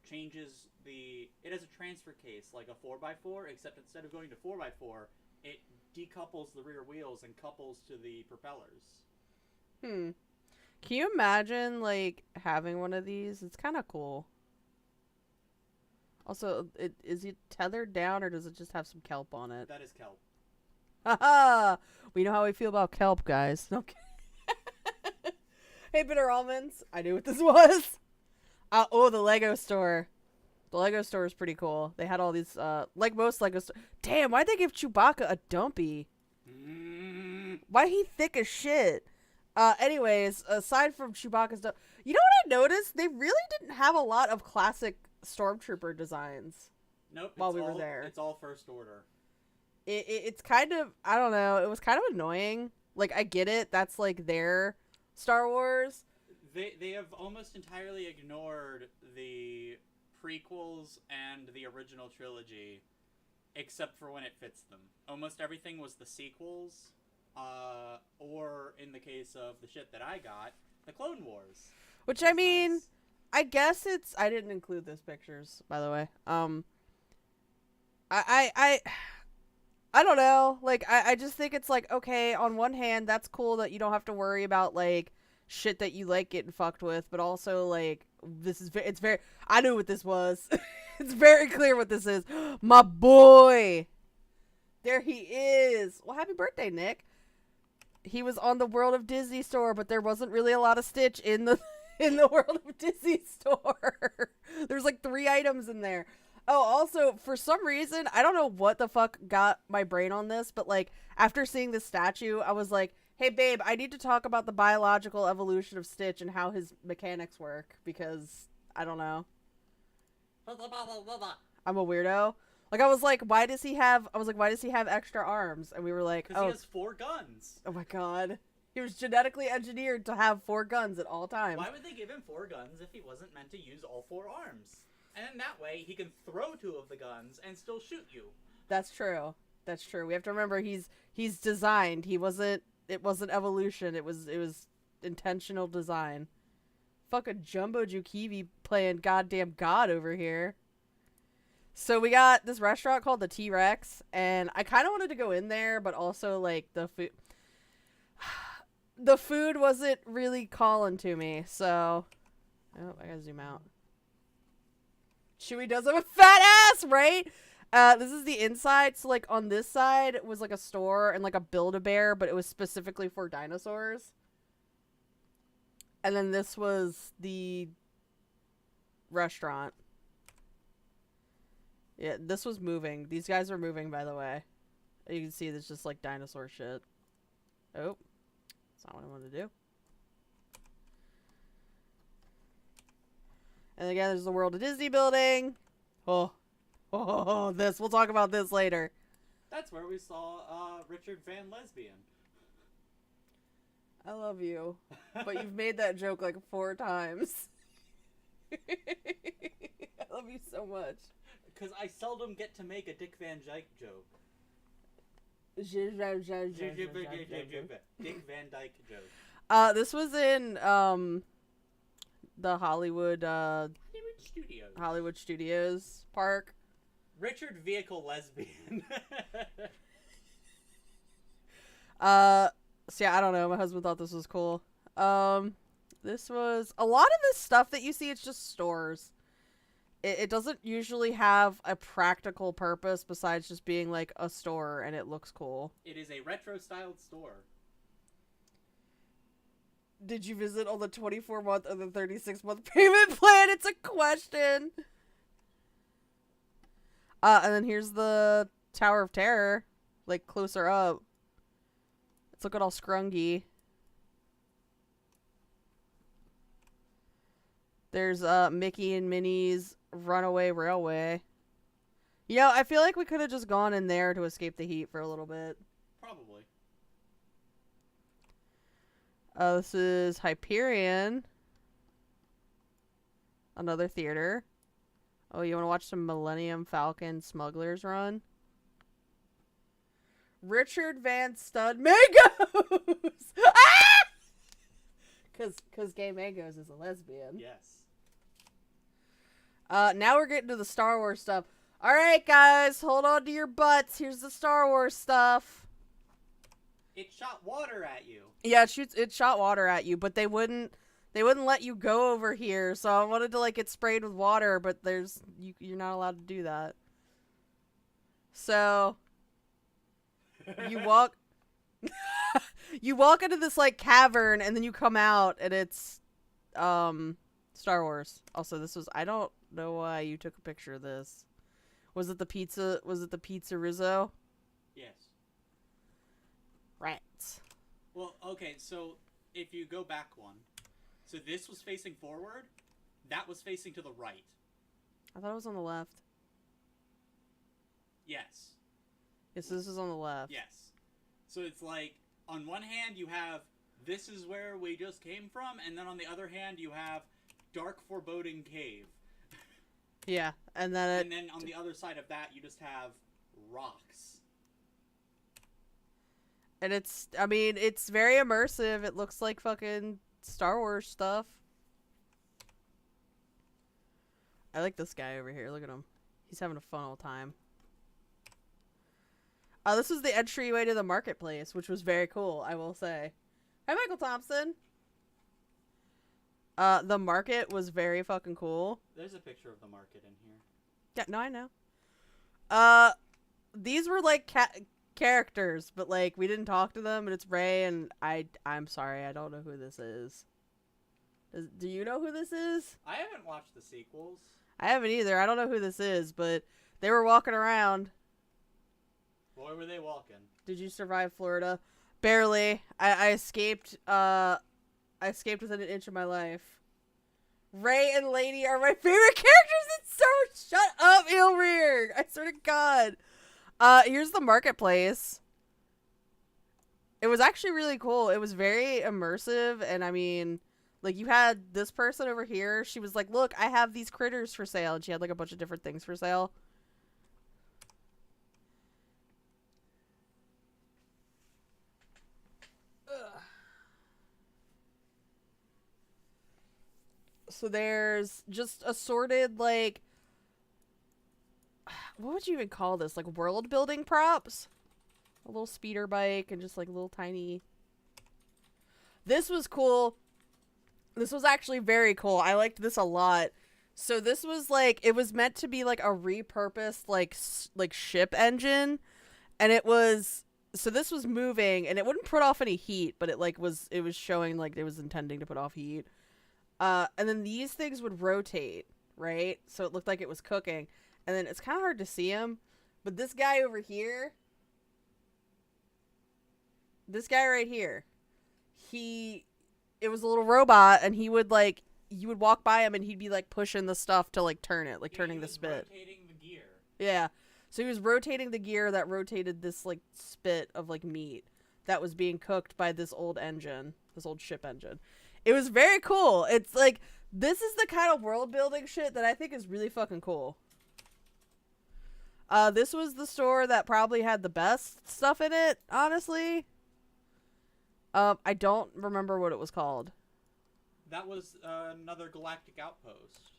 changes the... It has a transfer case, like a 4x4, except instead of going to 4x4, it decouples the rear wheels and couples to the propellers. Can you imagine, like, having one of these? It's kind of cool. Also, is it tethered down or does it just have some kelp on it? That is kelp. Haha! We know how we feel about kelp, guys. Okay. Hey, Bitter Almonds. I knew what this was. Oh, the Lego store. The Lego store is pretty cool. They had all these, like most Lego stores. Damn, why'd they give Chewbacca a dumpy? Why he thick as shit? Anyways, aside from Chewbacca's you know what I noticed? They really didn't have a lot of classic Stormtrooper designs. Nope. While we were there. It's all First Order. It's kind of, I don't know, it was kind of annoying. Like, I get it. That's, like, their Star Wars. They have almost entirely ignored the prequels and the original trilogy, except for when it fits them. Almost everything was the sequels, or in the case of the shit that I got, the Clone Wars. Which, I mean, nice. I guess it's, I didn't include those pictures, by the way. I don't know. Like, I just think it's like, okay, on one hand, that's cool that you don't have to worry about, like, shit that you like getting fucked with, but also, like, it's very, I knew what this was. It's very clear what this is. My boy! There he is! Well, happy birthday, Nick. He was on the World of Disney store, but there wasn't really a lot of Stitch in the World of Disney store. There's, like, 3 items in there. Oh, also, for some reason, I don't know what the fuck got my brain on this, but, like, after seeing this statue, I was like, hey, babe, I need to talk about the biological evolution of Stitch and how his mechanics work, because, I don't know. I'm a weirdo. Like, I was like, why does he have extra arms? And we were like, because he has 4 guns. Oh my god. He was genetically engineered to have 4 guns at all times. Why would they give him 4 guns if he wasn't meant to use all 4 arms? And in that way, he can throw 2 of the guns and still shoot you. That's true. That's true. We have to remember he's designed. It wasn't evolution. It was intentional design. Fucking Jumbo Jukivi playing goddamn God over here. So we got this restaurant called the T-Rex, and I kind of wanted to go in there, but also, like, the food wasn't really calling to me, so... Oh, I gotta zoom out. Chewie does have a fat ass, right? This is the inside, so, like, on this side was, like, a store and, like, a Build-A-Bear, but it was specifically for dinosaurs. And then this was the restaurant. Yeah, this was moving. These guys were moving, by the way. You can see there's just, like, dinosaur shit. Oh. That's not what I wanted to do. And again, there's the World of Disney building. Oh, this. We'll talk about this later. That's where we saw Richard Van Lesbian. I love you. But you've made that joke like 4 times. I love you so much. Because I seldom get to make a Dick Van Dyke joke. Dick Van Dyke joke. This was in the Hollywood Studios park. Richard Vehicle Lesbian. So yeah, I don't know. My husband thought this was cool. This was a lot of this stuff that you see. It's just stores. It doesn't usually have a practical purpose besides just being like a store and it looks cool. It is a retro-styled store. Did you visit on the 24-month or the 36-month payment plan? It's a question. And then here's the Tower of Terror, like closer up. It's looking all scrungy. There's Mickey and Minnie's Runaway Railway. You know, I feel like we could have just gone in there to escape the heat for a little bit. Probably. This is Hyperion. Another theater. Oh, you want to watch some Millennium Falcon Smugglers Run? Richard Van Stud Mangos! Ah! Because Gay Mangos is a lesbian. Yes. Now we're getting to the Star Wars stuff. Alright, guys, hold on to your butts. Here's the Star Wars stuff. It shot water at you. Yeah, it shot water at you, but they wouldn't They wouldn't let you go over here, so I wanted to like get sprayed with water, but you're not allowed to do that. So you walk you walk into this like cavern and then you come out and it's Star Wars. Also, this was I don't know why you took a picture of this. Was it the pizza Rizzo? Yes. Right. Well, okay, so if you go back one, so this was facing forward, that was facing to the right. I thought it was on the left. Yes. Yes, this is on the left. Yes. So it's like, on one hand you have, this is where we just came from, and then on the other hand you have Dark Foreboding Cave. Yeah, and then And then on the other side of that you just have rocks. and I mean, it's very immersive. It looks like fucking Star Wars stuff. I like this guy over here. Look at him. He's having a fun old time. This was the entryway to the marketplace, which was very cool, I will say. Hi, Michael Thompson. The market was very fucking cool. There's a picture of the market in here. Yeah, no, I know. These were like characters, but like we didn't talk to them, and it's Ray, and I'm sorry, I don't know who this is. Do you know who this is? I haven't watched the sequels. I haven't either. I don't know who this is, but they were walking around. Where were they walking? Did you survive Florida? Barely. I escaped. I escaped within an inch of my life. Ray and Lady are my favorite characters in Star Wars. Shut up, Ilrir. I swear to God. Here's the marketplace. It was actually really cool. It was very immersive, and I mean, like, you had this person over here. She was like, look, I have these critters for sale, and she had like a bunch of different things for sale. So there's just assorted, like, what would you even call this? Like, world building props? A little speeder bike and just like little tiny. This was cool. This was actually very cool. I liked this a lot. So this was like, it was meant to be like a repurposed like ship engine, and it was, so this was moving and it wouldn't put off any heat, but it was showing like it was intending to put off heat. And then these things would rotate, right? So it looked like it was cooking. And then it's kind of hard to see him. But this guy over here, this guy right here, it was a little robot, and he would like, you would walk by him and he'd be like pushing the stuff to like turn it, like turning the spit. Rotating the gear. Yeah. So he was rotating the gear that rotated this like spit of like meat that was being cooked by this old engine, this old ship engine. It was very cool. It's like, this is the kind of world building shit that I think is really fucking cool. This was the store that probably had the best stuff in it, honestly. I don't remember what it was called. That was another galactic outpost.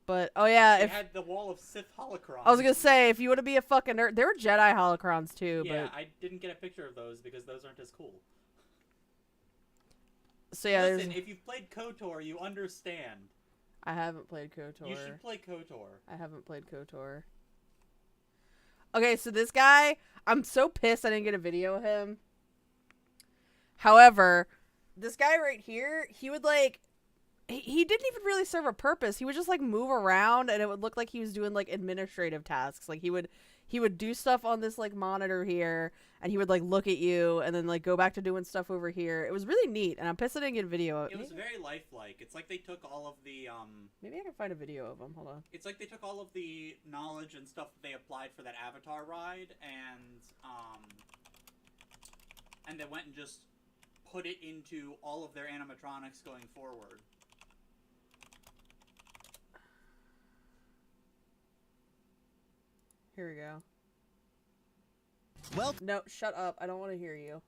But, oh yeah. It had the wall of Sith holocrons. I was gonna say, if you want to be a fucking nerd, there were Jedi holocrons too, yeah, but. I didn't get a picture of those because those aren't as cool. So yeah, Listen, if you've played KOTOR, you understand. I haven't played KOTOR. You should play KOTOR. I haven't played KOTOR. Okay, so this guy, I'm so pissed I didn't get a video of him. However, this guy right here, he would like, he didn't even really serve a purpose. He would just like move around, and it would look like he was doing like administrative tasks. Like he would do stuff on this like monitor here, and he would like look at you and then like go back to doing stuff over here. It was really neat, and I'm pissed I didn't get a video. It was very lifelike. It's like they took all of the Maybe I can find a video of him. Hold on. It's like they took all of the knowledge and stuff that they applied for that Avatar ride, and they went and just put it into all of their animatronics going forward. Here we go. Well, No, shut up. I don't want to hear you.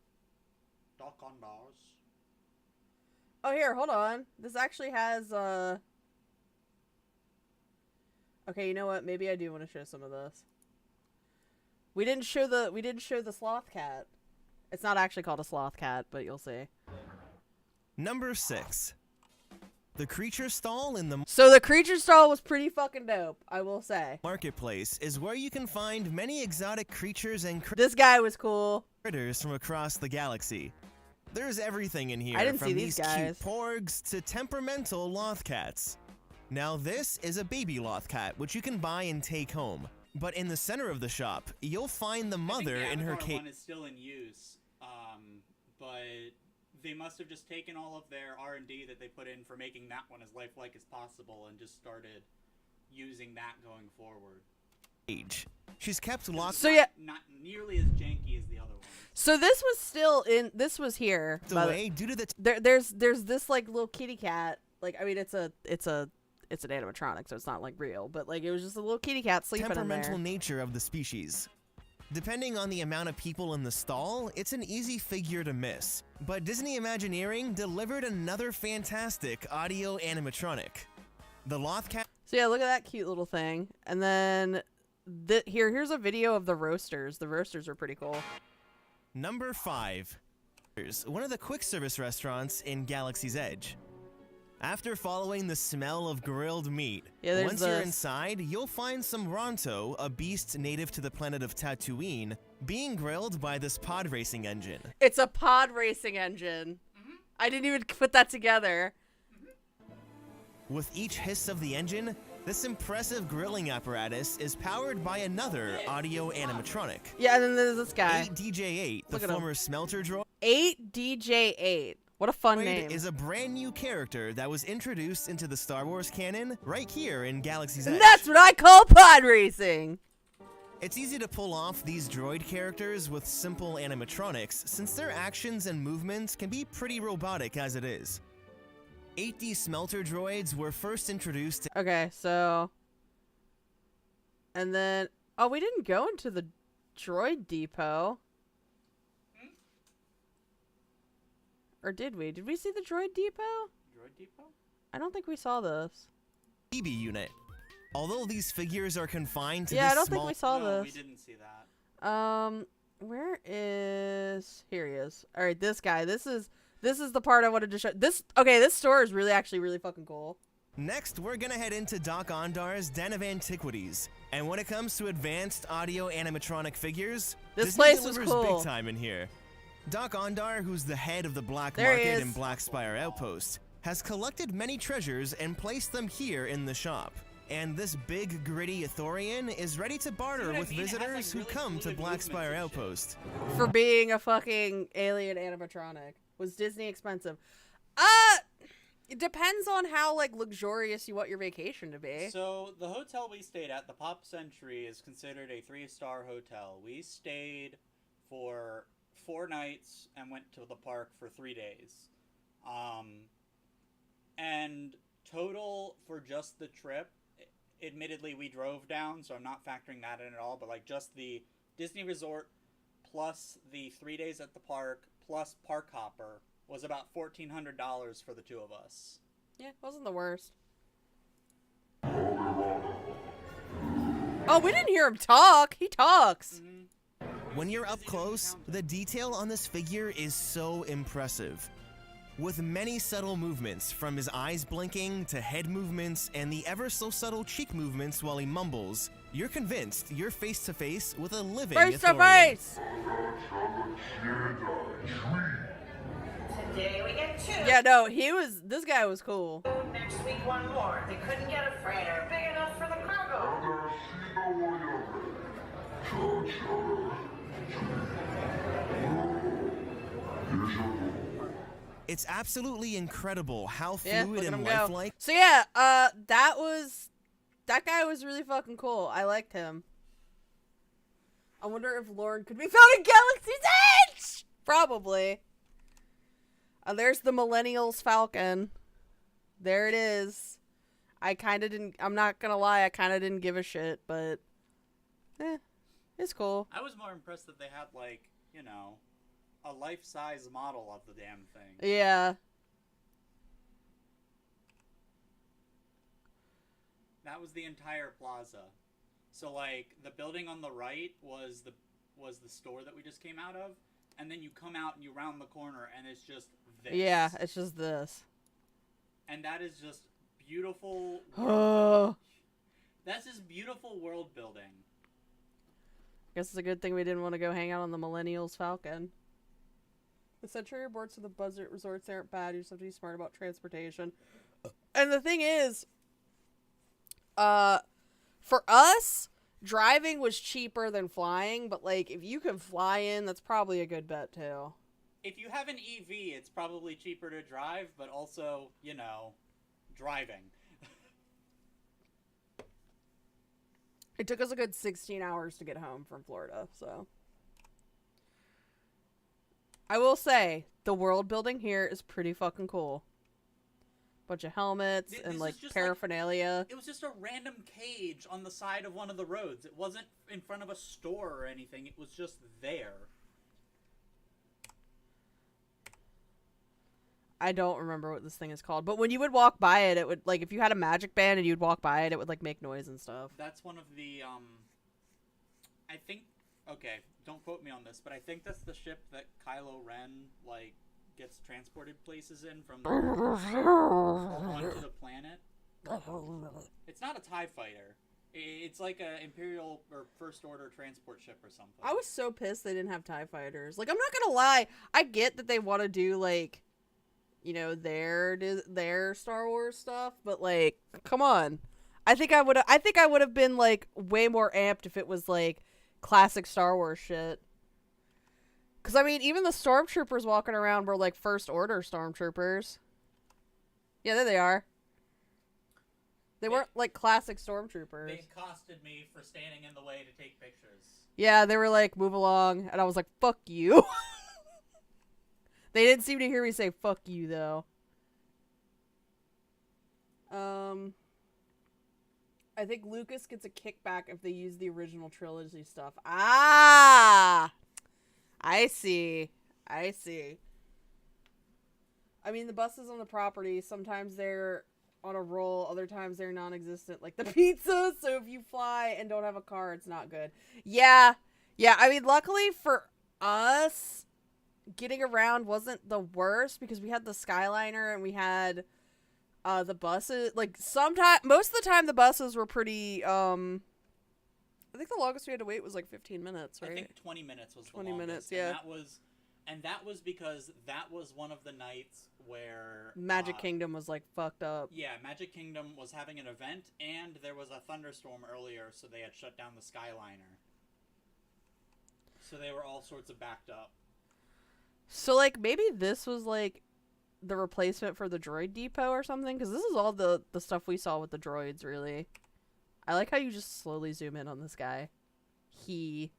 Doc on bars. Oh, here, hold on. This actually has, Okay, you know what? Maybe I do want to show some of this. We didn't show the sloth cat. It's not actually called a sloth cat, but you'll see. number 6. The creature stall in the So the creature stall was pretty fucking dope, I will say. marketplace is where you can find many exotic creatures and This guy was cool. critters from across the galaxy. There's everything in here, I didn't from see these cute guys. porgs to temperamental lothcats. Now this is a baby lothcat, which you can buy and take home. But in the center of the shop, you'll find the mother in her cage. cage. One is still in use, but they must have just taken all of their R&D that they put in for making that one as lifelike as possible and just started using that going forward. She's kept locked So yeah, Not nearly as janky as the other one. so this was still in. This was here. by the- away due to the there's this like little kitty cat. Like I mean, it's an animatronic, so it's not like real. But like it was just a little kitty cat sleeping in temperamental there. nature of the species. Depending on the amount of people in the stall, it's an easy figure to miss. But Disney Imagineering delivered another fantastic audio animatronic. The Lothcat So yeah, look at that cute little thing. And then here's a video of the roasters. The roasters are pretty cool. number 5. One of the quick service restaurants in Galaxy's Edge. After following the smell of grilled meat, Yeah, there's once you're this. inside, you'll find some Ronto, a beast native to the planet of Tatooine, being grilled by this pod racing engine. It's a pod racing engine. I didn't even put that together. With each hiss of the engine, this impressive grilling apparatus is powered by another audio animatronic. Yeah, and then there's this guy. 8DJ8, the Look at him. former smelter droid, 8DJ8. What a fun name. is a brand new character that was introduced into the Star Wars canon right here in Galaxy's Edge. And that's what I call pod racing. It's easy to pull off these droid characters with simple animatronics, since their actions and movements can be pretty robotic as it is. 8D smelter droids were first introduced Okay, so. And then. Oh, we didn't go into the droid depot. Or did we? Did we see the droid depot? Droid Depot? I don't think we saw this. BB unit. Although these figures are confined to Yeah, I this don't small think we saw No, this. we didn't see that. Where is? Here he is. All right, this guy. This is the part I wanted to show. This store is really fucking cool. Next, we're gonna head into Doc Ondar's Den of Antiquities. And when it comes to advanced audio animatronic figures, This Disney place was delivers cool. big time in here. Doc Ondar, who's the head of the Black There he Market is. and Black Spire Outpost, has collected many treasures and placed them here in the shop. And this big, gritty Ithorian is ready to barter See what I with mean? It has, visitors like, who really come to fluid Black movements Spire and shit. Outpost. For being a fucking alien animatronic. Was Disney expensive? It depends on how like luxurious you want your vacation to be. So the hotel we stayed at, the Pop Century, is considered a 3-star hotel. We stayed for 4 nights and went to the park for 3 days. And total for just the trip, admittedly we drove down, so I'm not factoring that in at all, but like just the Disney Resort plus the 3 days at the park plus Park Hopper was about $1,400 for the 2 of us. Yeah, it wasn't the worst. Oh, we didn't hear him talk. He talks. When you're up close, the detail on this figure is so impressive. With many subtle movements, from his eyes blinking to head movements and the ever so subtle cheek movements while he mumbles, you're convinced you're face to face with a living Face to Ithorian. face. Today we get 2. Yeah, no, this guy was cool. Next week 1 more. They couldn't get a freighter big enough for the cargo. It's absolutely incredible how Yeah, fluid look at and him go. lifelike So yeah, that guy was really fucking cool. I liked him. I wonder if Lauren could be found in Galaxy's Edge. Probably. There's the Millennials Falcon. There it is. I'm not gonna lie, I kinda didn't give a shit, but it's cool. I was more impressed that they had, like, you know, a life-size model of the damn thing. Yeah. That was the entire plaza. So, like, the building on the right was the store that we just came out of, and then you come out and you round the corner and it's just this. Yeah, it's just this. and that is just beautiful. Oh. That's just beautiful world building. Guess it's a good thing we didn't want to go hang out on the Millennials Falcon. The Century reports to the budget resorts aren't bad. You just have to be smart about transportation. And the thing is, for us, driving was cheaper than flying, but like if you can fly in, that's probably a good bet too. If you have an EV, it's probably cheaper to drive, but also, you know, driving. It took us a good 16 hours to get home from Florida, so. I will say, the world building here is pretty fucking cool. Bunch of helmets and like paraphernalia. It was just a random cage on the side of one of the roads. It wasn't in front of a store or anything. It was just there. I don't remember what this thing is called, but when you would walk by it, it would, like, if you had a magic band and you'd walk by it, it would, like, make noise and stuff. That's one of the, I think, okay, don't quote me on this, but I think that's the ship that Kylo Ren, like, gets transported places in from the onto the planet. It's not a TIE fighter. It's like a Imperial or First Order transport ship or something. I was so pissed they didn't have TIE fighters. Like, I'm not gonna lie, I get that they want to do, like, you know, their Star Wars stuff, but like, come on. I think I would have been like way more amped if it was like classic Star Wars shit. Cause I mean, even the stormtroopers walking around were like First Order stormtroopers. Yeah, there they are. They weren't like classic stormtroopers. They accosted me for standing in the way to take pictures. Yeah, they were like, move along, and I was like, fuck you. They didn't seem to hear me say fuck you, though. I think Lucas gets a kickback if they use the original trilogy stuff. Ah! I see. I see. I mean, the buses on the property, sometimes they're on a roll, other times they're non-existent, like the pizza, so if you fly and don't have a car, it's not good. Yeah. Yeah, I mean, luckily for us, getting around wasn't the worst because we had the Skyliner and we had the buses. Like, most of the time the buses were pretty I think the longest we had to wait was like 15 minutes, right? I think 20 minutes was 20 the longest. minutes, yeah. And that was because that was one of the nights where Magic Kingdom was like fucked up. Yeah, Magic Kingdom was having an event and there was a thunderstorm earlier, so they had shut down the Skyliner. So they were all sorts of backed up. So, like, maybe this was, like, the replacement for the droid depot or something? Because this is all the stuff we saw with the droids, really. I like how you just slowly zoom in on this guy. Him.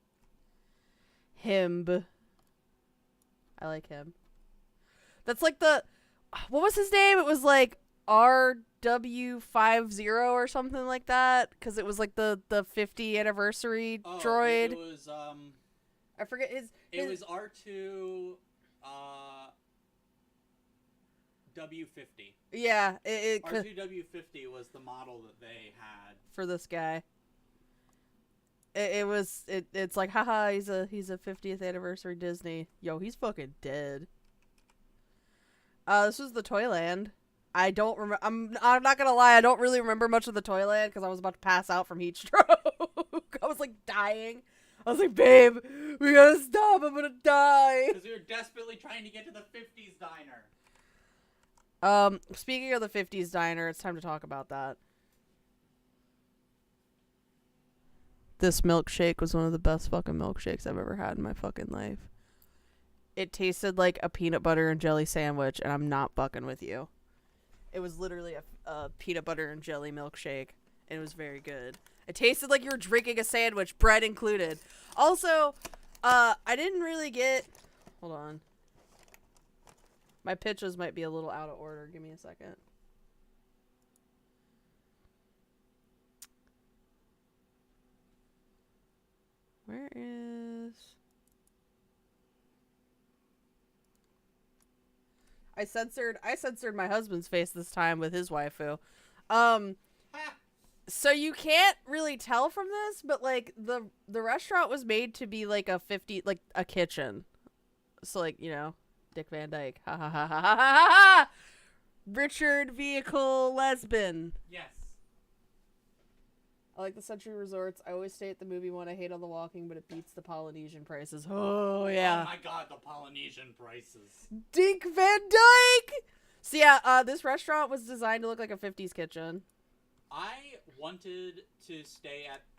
I like him. That's like the... What was his name? It was, like, RW50 or something like that. Because it was, like, the 50 anniversary droid. It was, I forget his... It was R2... W50. Yeah, R2W50 was the model that they had for this guy. It's like, haha, he's a 50th anniversary Disney. Yo, he's fucking dead. This was the Toyland. I don't remember. I'm not gonna lie. I don't really remember much of the Toyland because I was about to pass out from heat stroke. I was like dying. I was like, babe, we gotta stop. I'm gonna die. Because we were desperately trying to get to the 50s diner. Speaking of the 50s diner, it's time to talk about that. This milkshake was one of the best fucking milkshakes I've ever had in my fucking life. It tasted like a peanut butter and jelly sandwich, and I'm not fucking with you. It was literally a peanut butter and jelly milkshake, and it was very good. It tasted like you were drinking a sandwich, bread included. Also, I didn't really get... Hold on. My pitches might be a little out of order. Give me a second. Where is... I censored my husband's face this time with his waifu. So you can't really tell from this, but like the restaurant was made to be like a kitchen. So like, you know, Dick Van Dyke. Ha ha ha ha ha ha ha. Richard Vehicle Lesbian. Yes. I like the Century Resorts. I always stay at the movie one. I hate on the walking, but it beats the Polynesian prices. Oh, yeah. Oh my god, the Polynesian prices. Dink Van Dyke! So yeah, this restaurant was designed to look like a 50s kitchen. I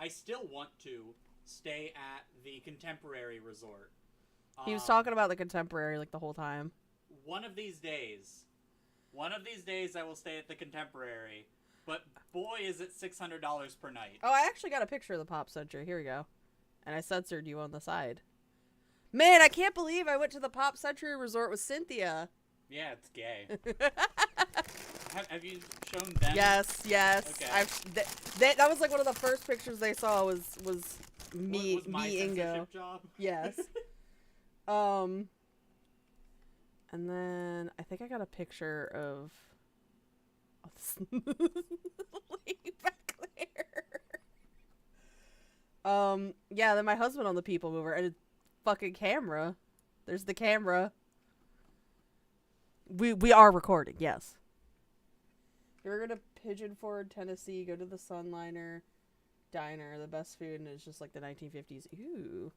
still want to stay at the Contemporary Resort. He was talking about the Contemporary like the whole time. One of these days I will stay at the Contemporary, but boy is it $600 per night. Oh, I actually got a picture of the Pop Century. Here we go. And I censored you on the side. Man, I can't believe I went to the Pop Century Resort with Cynthia. Yeah, it's gay. have you shown them? Yes. Okay. That was like one of the first pictures they saw was me, was my Ingo. censorship job? Yes. And then I think I got a picture of this lady back there. Yeah, then my husband on the People Mover and a fucking camera. There's the camera. We are recording, yes. If you're gonna Pigeon Forge, Tennessee, go to the Sunliner Diner. The best food, and it's just like the 1950s. Ooh.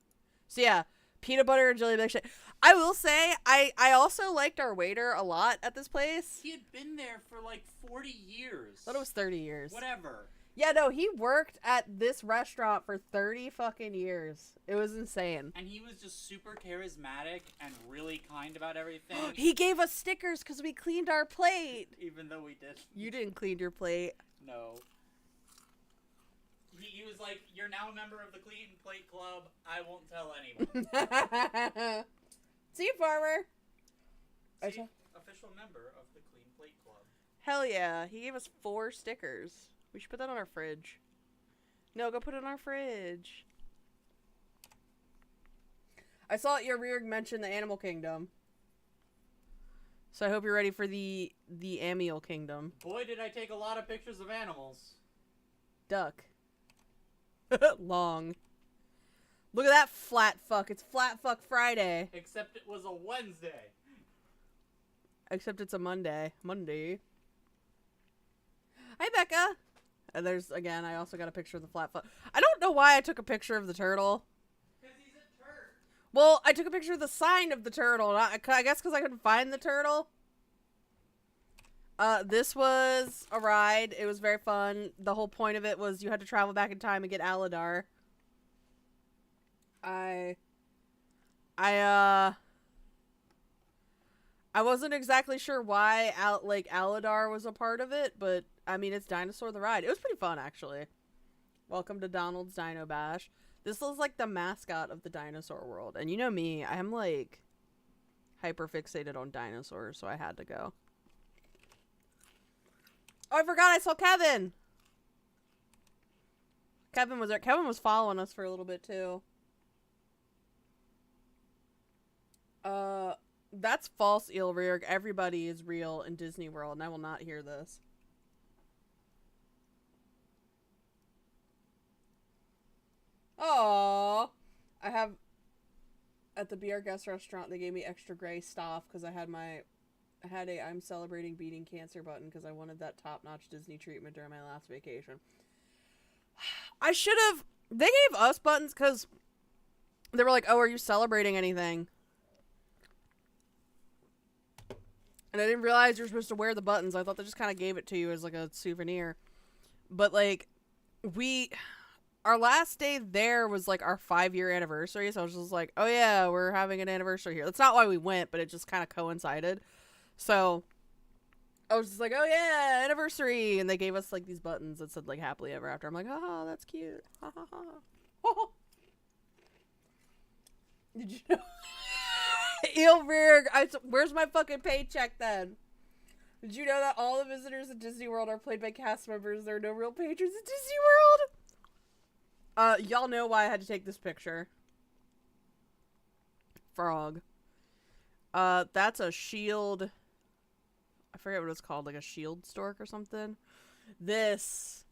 So yeah, peanut butter and jelly milkshake. I will say, I also liked our waiter a lot at this place. He had been there for like 40 years. I thought it was 30 years. Whatever. Yeah, no, he worked at this restaurant for 30 fucking years. It was insane. And he was just super charismatic and really kind about everything. He gave us stickers because we cleaned our plate. Even though we did. You didn't clean your plate. No. He was like, "You're now a member of the Clean Plate Club. I won't tell anyone." See you, Farmer. See, official member of the Clean Plate Club. Hell yeah. He gave us 4 stickers. We should put that on our fridge. No, go put it on our fridge. I saw at your rear mention the Animal Kingdom. So I hope you're ready for the Amial Kingdom. Boy, did I take a lot of pictures of animals. Duck. Long. Look at that flat fuck. It's Flat Fuck Friday. Except it was a Wednesday. Except it's a Monday. Monday. Hi, Becca. And there's, again, I also got a picture of the flat fuck. I don't know why I took a picture of the turtle. Because he's a turd. Well, I took a picture of the sign of the turtle. I guess because I couldn't find the turtle. This was a ride. It was very fun. The whole point of it was you had to travel back in time and get Aladar. I wasn't exactly sure why Aladar was a part of it, but I mean, it's Dinosaur the Ride. It was pretty fun, actually. Welcome to Donald's Dino Bash. This was like the mascot of the dinosaur world. And you know me, I'm like hyper fixated on dinosaurs, so I had to go. Oh, I forgot I saw Kevin. Kevin was there. Kevin was following us for a little bit too. That's false, Ilric. Everybody is real in Disney World, and I will not hear this. Aww. I have, at the Be Our Guest restaurant, they gave me extra gray stuff because I had a I'm celebrating beating cancer button because I wanted that top-notch Disney treatment during my last vacation. I should have, they gave us buttons because they were like, oh, are you celebrating anything? And I didn't realize you're supposed to wear the buttons. I thought they just kind of gave it to you as like a souvenir. But like, our last day there was like our 5-year anniversary. So I was just like, oh yeah, we're having an anniversary here. That's not why we went, but it just kind of coincided. So I was just like, oh yeah, anniversary. And they gave us like these buttons that said like happily ever after. I'm like, oh, that's cute. Ha ha ha. Did you know? Ilberg, where's my fucking paycheck then? Did you know that all the visitors at Disney World are played by cast members? There are no real patrons at Disney World. Y'all know why I had to take this picture. Frog. That's a shield. I forget what it's called, like a shield stork or something. This.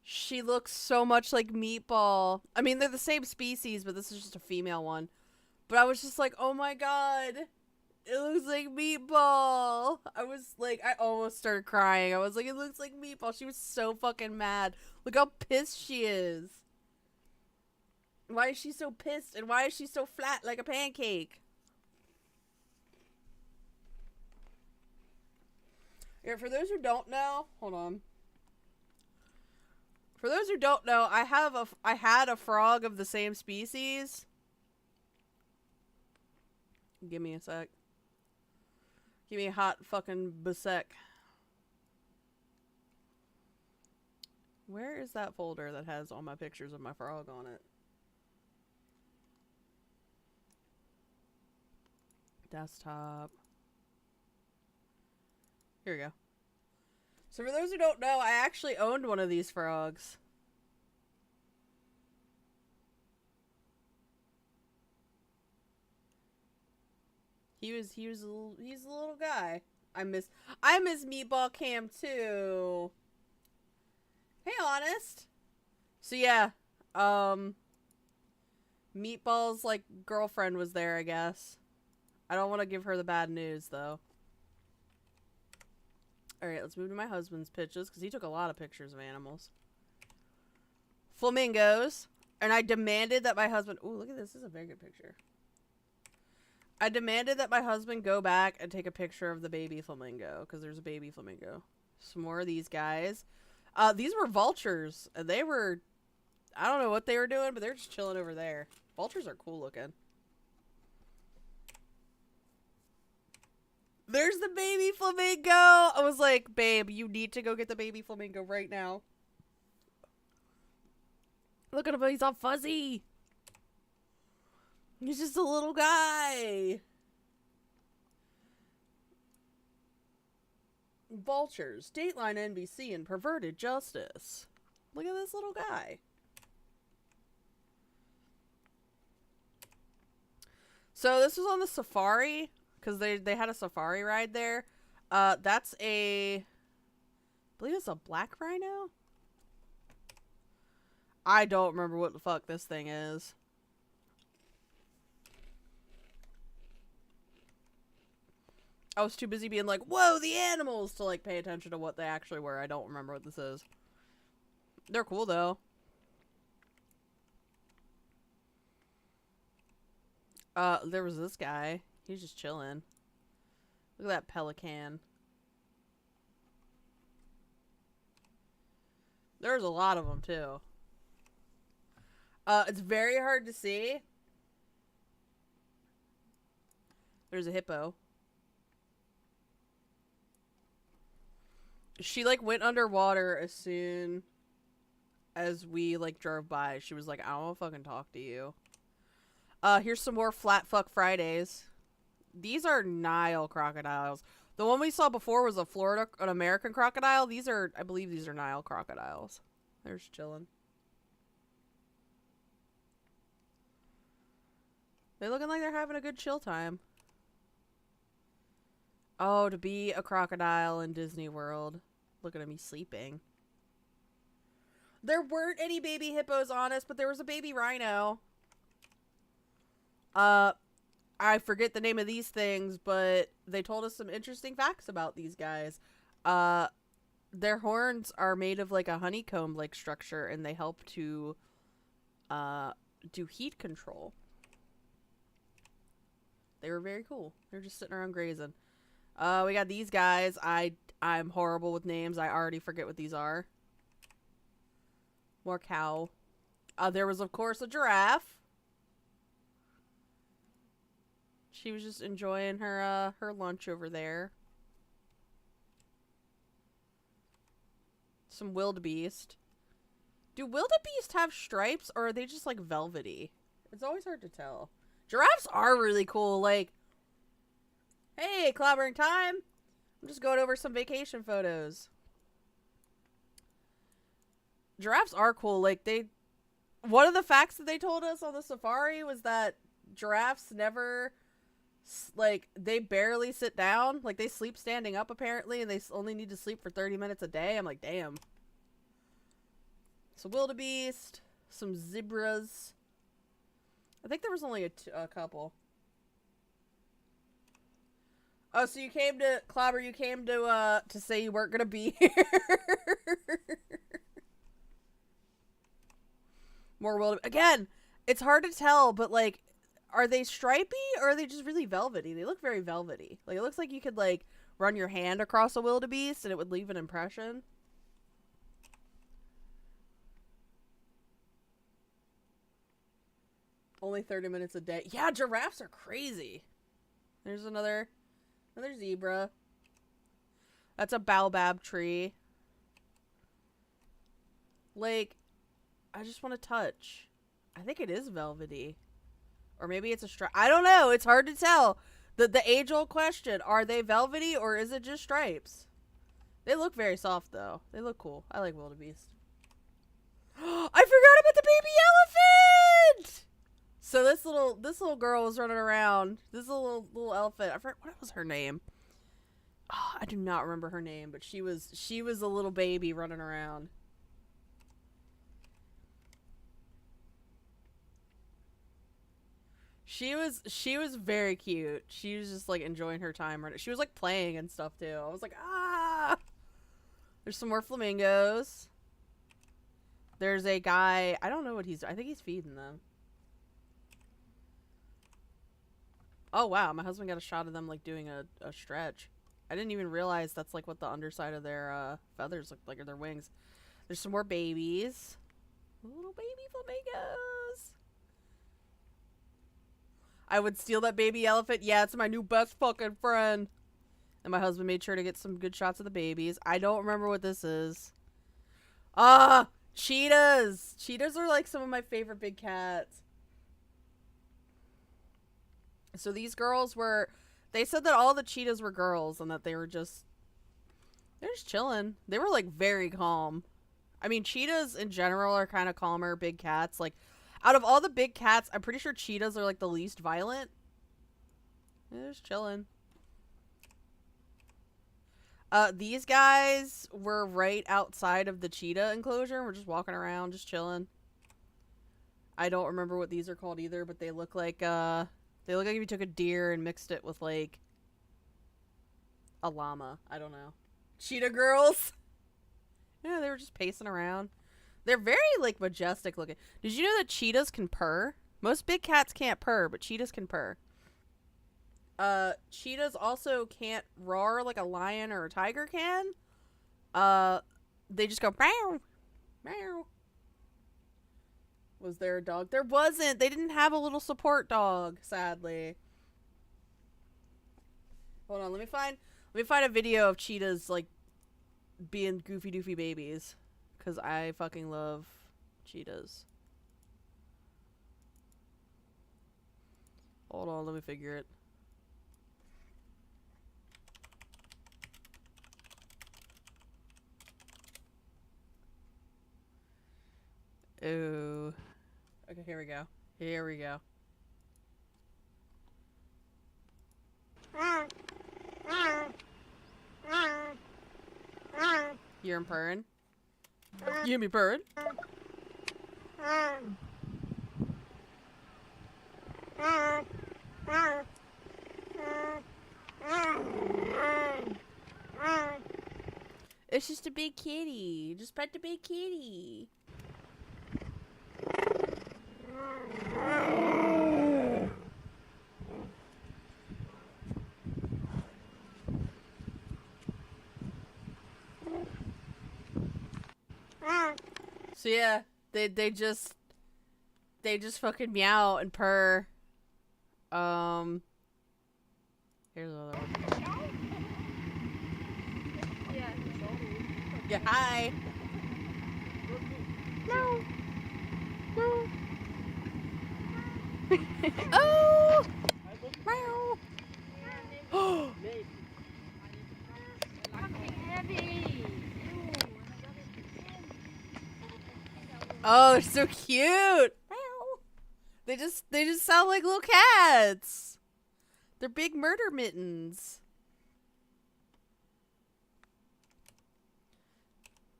She looks so much like Meatball. I mean, they're the same species, but this is just a female one. But I was just like, oh my god. It looks like Meatball. I was like, I almost started crying. I was like, it looks like Meatball. She was so fucking mad. Look how pissed she is. Why is she so pissed? And why is she so flat like a pancake? Yeah, for those who don't know, hold on. For those who don't know, I had a frog of the same species. Give me a sec. Give me a hot fucking basec. Where is that folder that has all my pictures of my frog on it? Desktop. Here we go. So for those who don't know, I actually owned one of these frogs. He's a little guy. I miss Meatball Cam too. Hey, Honest. So yeah, Meatball's like girlfriend was there, I guess. I don't want to give her the bad news though. All right, let's move to my husband's pictures because he took a lot of pictures of animals. Flamingos, and I demanded that my husband. Ooh, look at this. This is a very good picture. I demanded that my husband go back and take a picture of the baby flamingo because there's a baby flamingo. Some more of these guys. These were vultures, and they were, I don't know what they were doing, but they're just chilling over there. Vultures are cool looking. There's the baby flamingo. I was like, babe, you need to go get the baby flamingo right now. Look at him, he's all fuzzy. He's just a little guy. Vultures, Dateline NBC, and perverted justice. Look at this little guy. So this was on the safari, because they had a safari ride there. That's I believe it's a black rhino? I don't remember what the fuck this thing is. I was too busy being like, whoa, the animals, to like pay attention to what they actually were. I don't remember what this is. They're cool though. There was this guy. He's just chilling. Look at that pelican. There's a lot of them too. It's very hard to see. There's a hippo. She like went underwater as soon as we like drove by. She was like, I don't want to fucking talk to you. Here's some more Flat Fuck Fridays. These are Nile crocodiles. The one we saw before was an American crocodile. These are, I believe these are Nile crocodiles. They're just chilling. They're looking like they're having a good chill time. Oh, to be a crocodile in Disney World. Look at me sleeping. There weren't any baby hippos, honest, but there was a baby rhino. I forget the name of these things, but they told us some interesting facts about these guys. Their horns are made of like a honeycomb-like structure, and they help to do heat control. They were very cool. They're just sitting around grazing. We got these guys. I'm horrible with names. I already forget what these are. More cow. There was, of course, a giraffe. She was just enjoying her lunch over there. Some wildebeest. Do wildebeest have stripes, or are they just like velvety? It's always hard to tell. Giraffes are really cool. Like, hey, clobbering time. I'm just going over some vacation photos. Giraffes are cool. Like, one of the facts that they told us on the safari was that giraffes never, like, they barely sit down. Like, they sleep standing up, apparently, and they only need to sleep for 30 minutes a day. I'm like, damn. So, wildebeest, some zebras. I think there was only a couple. Oh, so you came to Clobber, you came to say you weren't gonna be here. More wildebeest. Again, it's hard to tell, but like, are they stripy or are they just really velvety? They look very velvety. Like, it looks like you could like run your hand across a wildebeest and it would leave an impression. Only 30 minutes a day. Yeah, giraffes are crazy. There's another zebra. That's a baobab tree. Like, I just want to touch. I think it is velvety. Or maybe it's a stripe. I don't know. It's hard to tell. The age-old question, are they velvety or is it just stripes? They look very soft, though. They look cool. I like wildebeest. I forgot about the baby elephant! So this little girl was running around. This little elephant. I forgot, what was her name? Oh, I do not remember her name, but she was a little baby running around. She was very cute. She was just like enjoying her time running. She was like playing and stuff too. I was like, ah. There's some more flamingos. There's a guy. I don't know what he's. I think he's feeding them. Oh wow, my husband got a shot of them like doing a stretch. I didn't even realize that's like what the underside of their feathers look like, or their wings. There's some more babies. Little baby flamingos. I would steal that baby elephant. Yeah, it's my new best fucking friend. And my husband made sure to get some good shots of the babies. I don't remember what this is. Ah, cheetahs. Cheetahs are like some of my favorite big cats. So these girls were, they said that all the cheetahs were girls and that they're just chilling. They were like very calm. I mean, cheetahs in general are kind of calmer big cats. Like, out of all the big cats, I'm pretty sure cheetahs are like the least violent. They're just chilling. These guys were right outside of the cheetah enclosure. We're just walking around, just chilling. I don't remember what these are called either, but they look like if you took a deer and mixed it with like a llama. I don't know. Cheetah girls. Yeah, they were just pacing around. They're very like majestic looking. Did you know that cheetahs can purr? Most big cats can't purr, but cheetahs can purr. Cheetahs also can't roar like a lion or a tiger can. They just go meow, meow. Was there a dog? There wasn't. They didn't have a little support dog, sadly. Hold on, let me find a video of cheetahs like being goofy doofy babies, cause I fucking love cheetahs. Hold on, let me figure it. Ooh. Okay, here we go. Here we go. You hear him purring? You hear me purring? It's just a big kitty. Just pet the big kitty. So yeah, they just fucking meow and purr. Here's another one. Yeah, hi. No. No. Oh! Meow. Oh, they're so cute. They just sound like little cats. They're big murder mittens.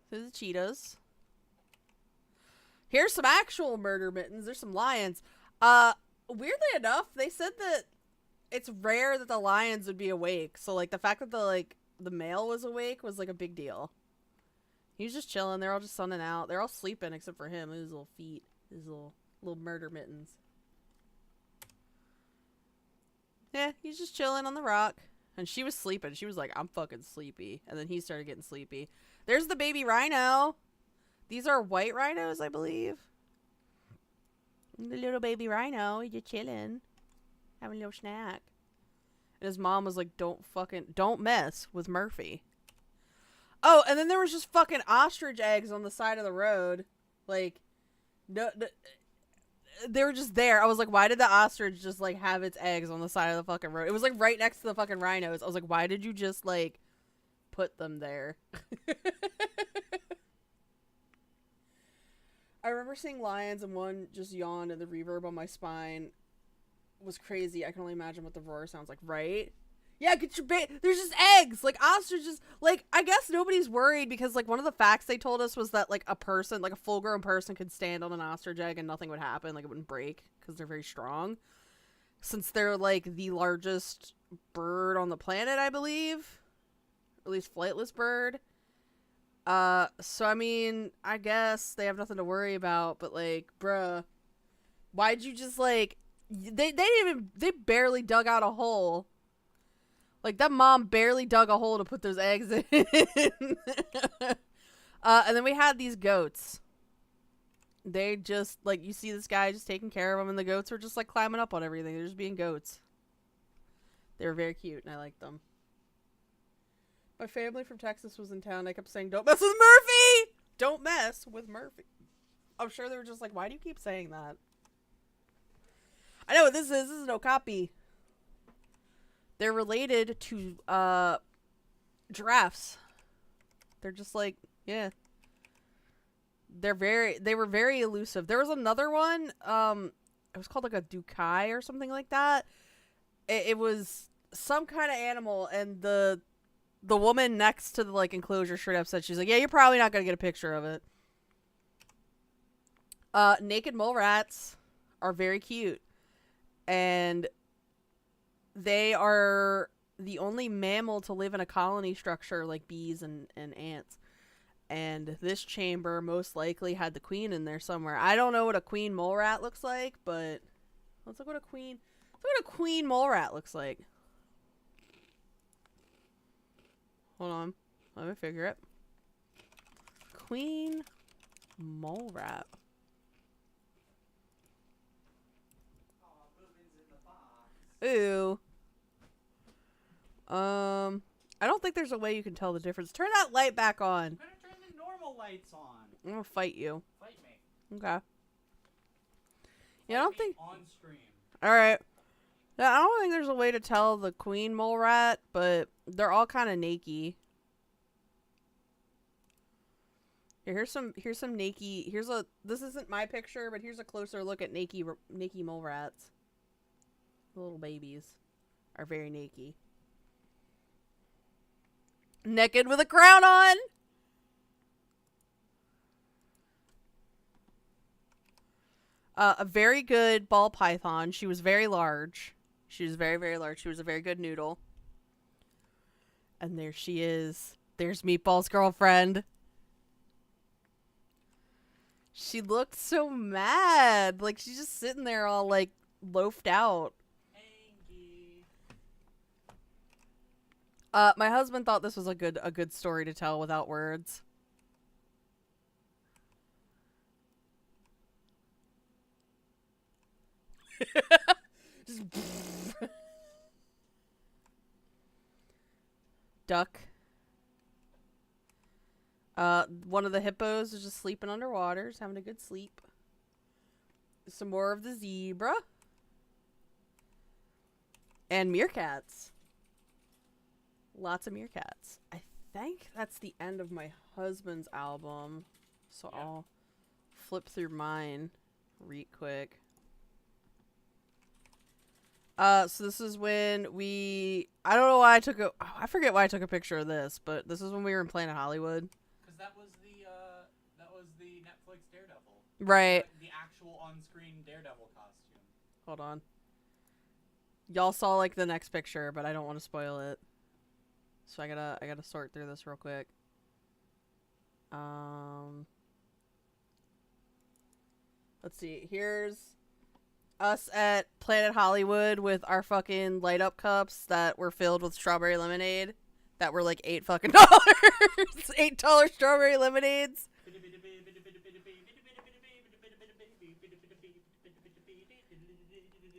There's the cheetahs. Here's some actual murder mittens. There's some lions. Weirdly enough, they said that it's rare that the lions would be awake. So like the fact that the male was awake was like a big deal. He was just chilling. They're all just sunning out. They're all sleeping except for him. His little feet. His little murder mittens. Yeah, he's just chilling on the rock. And she was sleeping. She was like, I'm fucking sleepy. And then he started getting sleepy. There's the baby rhino. These are white rhinos, I believe. The little baby rhino. He's just chilling. Having a little snack. And his mom was like, don't mess with Murphy. Oh, and then there was just fucking ostrich eggs on the side of the road. Like, no, they were just there. I was like, why did the ostrich just, like, have its eggs on the side of the fucking road? It was, like, right next to the fucking rhinos. I was like, why did you just, like, put them there? I remember seeing lions and one just yawned and the reverb on my spine was crazy. I can only imagine what the roar sounds like, right? Yeah, get your there's just eggs! Like, ostriches, like, I guess nobody's worried because, like, one of the facts they told us was that, like, a person, like, a full-grown person could stand on an ostrich egg and nothing would happen. Like, it wouldn't break because they're very strong. Since they're, like, the largest bird on the planet, I believe. Or at least flightless bird. So, I mean, I guess they have nothing to worry about, but, like, bruh. Why'd you just, like, they barely dug out a hole. Like, that mom barely dug a hole to put those eggs in. And then we had these goats. They just, like, you see this guy just taking care of them, and the goats were just, like, climbing up on everything. They're just being goats. They were very cute, and I liked them. My family from Texas was in town. I kept saying, don't mess with Murphy! Don't mess with Murphy. I'm sure they were just like, why do you keep saying that? I know what this is. This is no copy. They're related to giraffes. They're just like, yeah. They were very elusive. There was another one, it was called like a dukai or something like that. It was some kind of animal, and the woman next to the like enclosure straight up said, she's like, yeah, you're probably not gonna get a picture of it. Naked mole rats are very cute. And they are the only mammal to live in a colony structure like bees and ants. And this chamber most likely had the queen in there somewhere. I don't know what a queen mole rat looks like, but let's look what a queen mole rat looks like. Hold on. Let me figure it. Queen mole rat. Ooh. I don't think there's a way you can tell the difference. Turn that light back on. I'm gonna turn the normal lights on. I'm gonna fight you. Fight me. Okay. Yeah, I don't think. On stream. Alright. Yeah, I don't think there's a way to tell the queen mole rat, but they're all kind of naked. Here's some naked. This isn't my picture, but here's a closer look at naked mole rats. The little babies are very naked. Naked with a crown on! A very good ball python. She was very large. She was very, very large. She was a very good noodle. And there she is. There's Meatball's girlfriend. She looked so mad. Like, she's just sitting there all, like, loafed out. My husband thought this was a good story to tell without words. Just duck. One of the hippos is just sleeping underwater, just having a good sleep. Some more of the zebra. And meerkats. Lots of meerkats. I think that's the end of my husband's album. So yeah. I'll flip through mine real quick. So this is when I don't know why I forget why I took a picture of this, but this is when we were in Planet Hollywood. Because that was the Netflix Daredevil. Right. The actual on-screen Daredevil costume. Hold on. Y'all saw like the next picture, but I don't want to spoil it. So I gotta sort through this real quick. Let's see. Here's us at Planet Hollywood with our fucking light up cups that were filled with strawberry lemonade that were like $8 fucking dollars. $8 strawberry lemonades.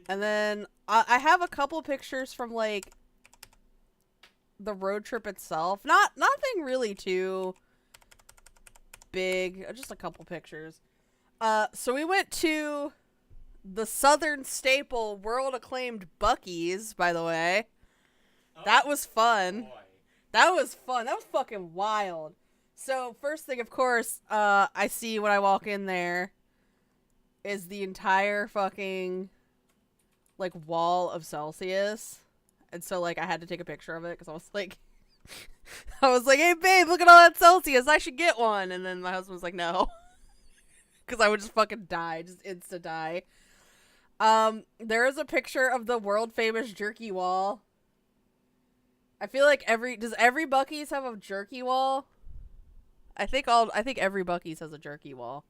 And then I have a couple pictures from like the road trip itself. Nothing really too big. Just a couple pictures. So we went to the Southern staple, world acclaimed Buc-ee's, by the way. Oh, that was fun. boy. That was fun. That was fucking wild. So first thing, of course, I see when I walk in there is the entire fucking like wall of Celsius. And so like I had to take a picture of it because I was like hey babe, look at all that Celsius, I should get one. And then my husband was like, no. Because I would just fucking die, just insta die. There is a picture of the world famous jerky wall. I feel like does every Buc-ee's have a jerky wall? I think every Buc-ee's has a jerky wall.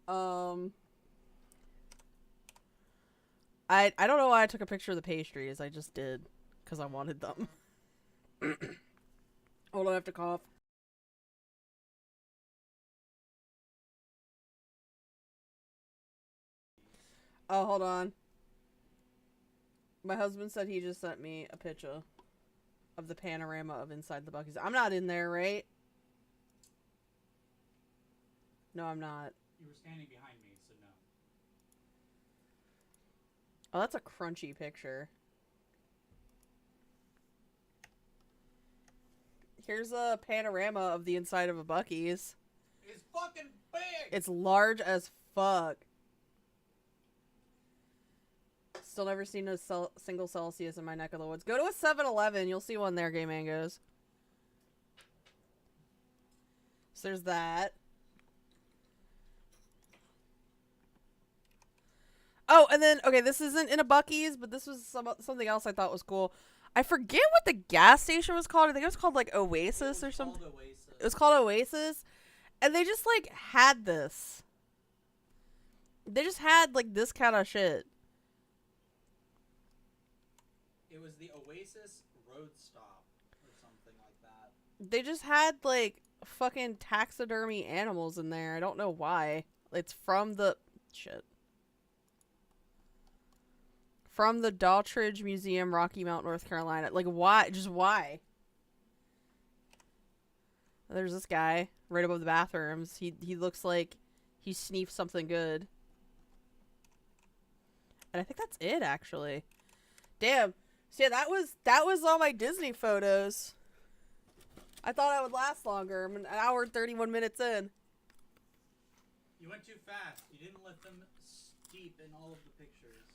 I don't know why I took a picture of the pastries. I just did because I wanted them. Hold on, I have to cough. Oh, hold on. My husband said he just sent me a picture of the panorama of inside the Buc-ee's. I'm not in there, right? No, I'm not. You were standing behind me, so no. Oh, that's a crunchy picture. Here's a panorama of the inside of a Buc-ee's. It's fucking big! It's large as fuck. Still never seen a single Celsius in my neck of the woods. Go to a 7-Eleven. You'll see one there, Gay Mangoes. So there's that. Oh, and then, okay, this isn't in a Buc-ee's, but this was something else I thought was cool. I forget what the gas station was called. I think it was called, like, Oasis or something. It was called Oasis. And they just, like, had this. They just had, like, this kind of shit. It was the Oasis Road Stop or something like that. They just had, like, fucking taxidermy animals in there. I don't know why. It's from the... Shit. From the Daughtridge Museum, Rocky Mount, North Carolina. Like, why? Just why? There's this guy right above the bathrooms. He looks like he sniffed something good. And I think that's it, actually. Damn. So yeah, that was all my Disney photos. I thought I would last longer. I'm an hour and 31 minutes in. You went too fast. You didn't let them steep in all of the pictures.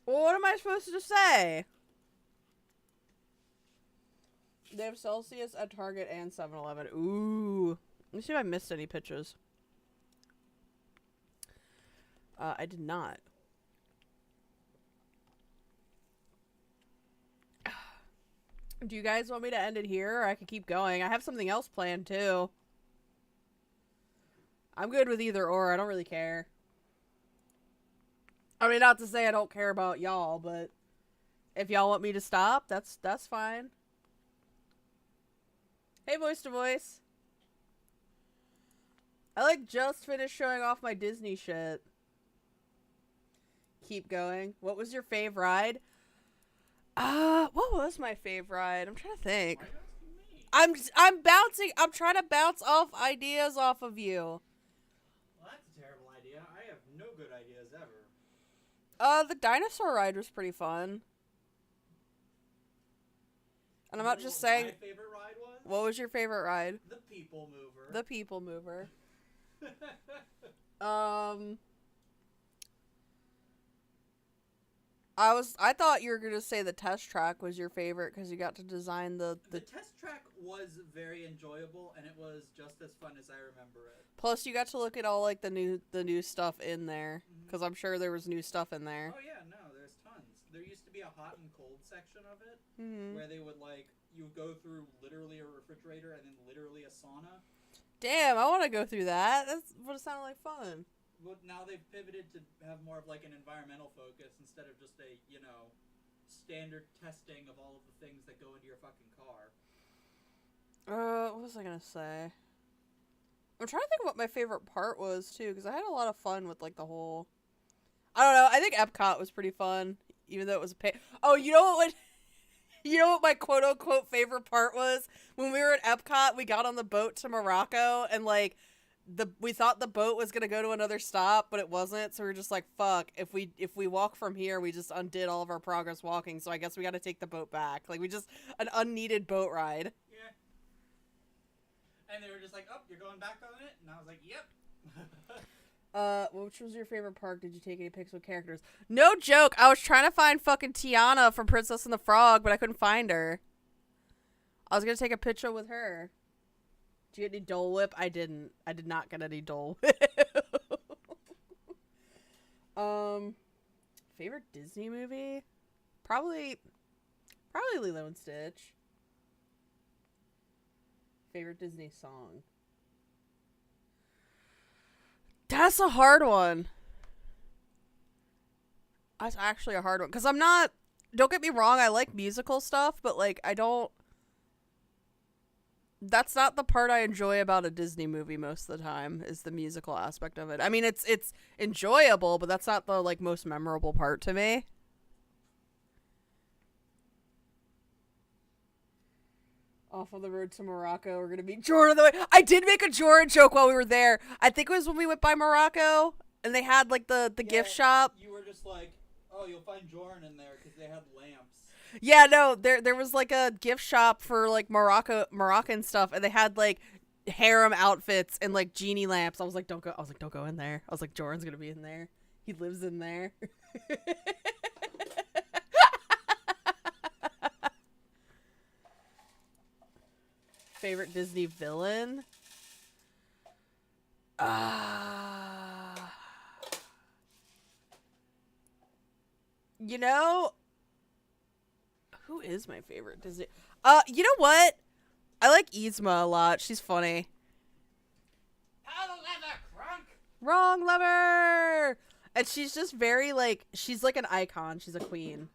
Well, what am I supposed to say? They have Celsius at Target and 7-Eleven. Ooh. Let me see if I missed any pictures. I did not. Do you guys want me to end it here, or I could keep going? I have something else planned, too. I'm good with either or. I don't really care. I mean, not to say I don't care about y'all, but if y'all want me to stop, that's fine. Hey, Voice to Voice. I, like, just finished showing off my Disney shit. Keep going. What was your fave ride? What was my fave ride? I'm trying to think. Why are you asking me? I'm trying to bounce off ideas off of you. Well, that's a terrible idea. I have no good ideas ever. The dinosaur ride was pretty fun. And I'm not just saying... My favorite ride was? What was your favorite ride? The People Mover. The People Mover. I thought you were gonna say the test track was your favorite because you got to design the test track was very enjoyable, and it was just as fun as I remember it. Plus, you got to look at all like the new stuff in there because I'm sure there was new stuff in there. Oh yeah, no, there's there used to be a hot and cold section of it Mm-hmm. where they would like you would go through literally a refrigerator and then literally a sauna. Damn, I want to go through that. That's what it sounded like fun. Well, now they've pivoted to have more of like an environmental focus instead of just a standard testing of all of the things that go into your fucking car. What was I gonna say? I'm trying to think of what my favorite part was too, because I had a lot of fun with like the whole. I don't know. I think Epcot was pretty fun, even though it was a pain. Oh, you know what? You know what my quote unquote favorite part was? When we were at Epcot, we got on the boat to Morocco, and like we thought the boat was gonna go to another stop, but it wasn't. So we were just like, "Fuck! If we walk from here, we just undid all of our progress walking. So I guess we got to take the boat back. Like we just an unneeded boat ride." Yeah. And they were just like, "Oh, you're going back on it?" And I was like, "Yep." Which was your favorite park? Did you take any pics with characters? No joke. I was trying to find fucking Tiana from Princess and the Frog, but I couldn't find her. I was gonna take a picture with her. Did you get any Dole Whip? I didn't. I did not get any Dole Whip. Favorite Disney movie? Probably Lilo and Stitch. Favorite Disney song? That's a hard one. That's actually a hard one. Because I'm not... Don't get me wrong, I like musical stuff, but, like, I don't... That's not the part I enjoy about a Disney movie most of the time, is the musical aspect of it. I mean, it's enjoyable, but that's not the, like, most memorable part to me. Off on the road to Morocco, we're gonna meet Jordan on the way. I did make a Jordan joke while we were there. I think it was when we went by Morocco, and they had, like, the gift shop. You were just like, "Oh, you'll find Jordan in there," because they had lamps. Yeah, no, there was, like, a gift shop for, like, Moroccan stuff, and they had, like, harem outfits and, like, genie lamps. I was like, don't go in there. I was like, Jordan's gonna be in there. He lives in there. Favorite Disney villain? You know, who is my favorite Disney? You know what? I like Yzma a lot. She's funny. How the leather, crunk? Wrong lever! And she's just very, like, she's like an icon. She's a queen.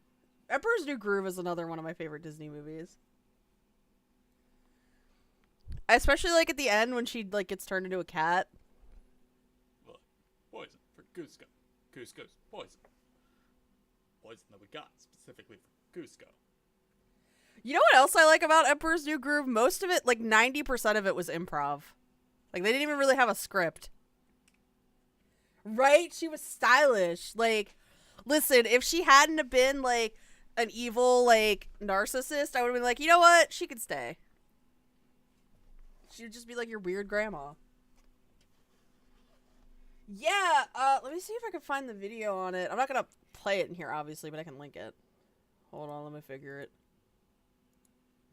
Emperor's New Groove is another one of my favorite Disney movies. I especially like at the end when she, like, gets turned into a cat. Poison for Cusco. Cusco's poison. Poison that we got specifically for Cusco. You know what else I like about Emperor's New Groove? Most of it, like 90% of it was improv. Like, they didn't even really have a script. Right? She was stylish. Like, listen, if she hadn't have been, like, an evil, like, narcissist, I would have been like, you know what? She could stay. She would just be like your weird grandma. Yeah, let me see if I can find the video on it. I'm not gonna play it in here, obviously, but I can link it. Hold on, let me figure it.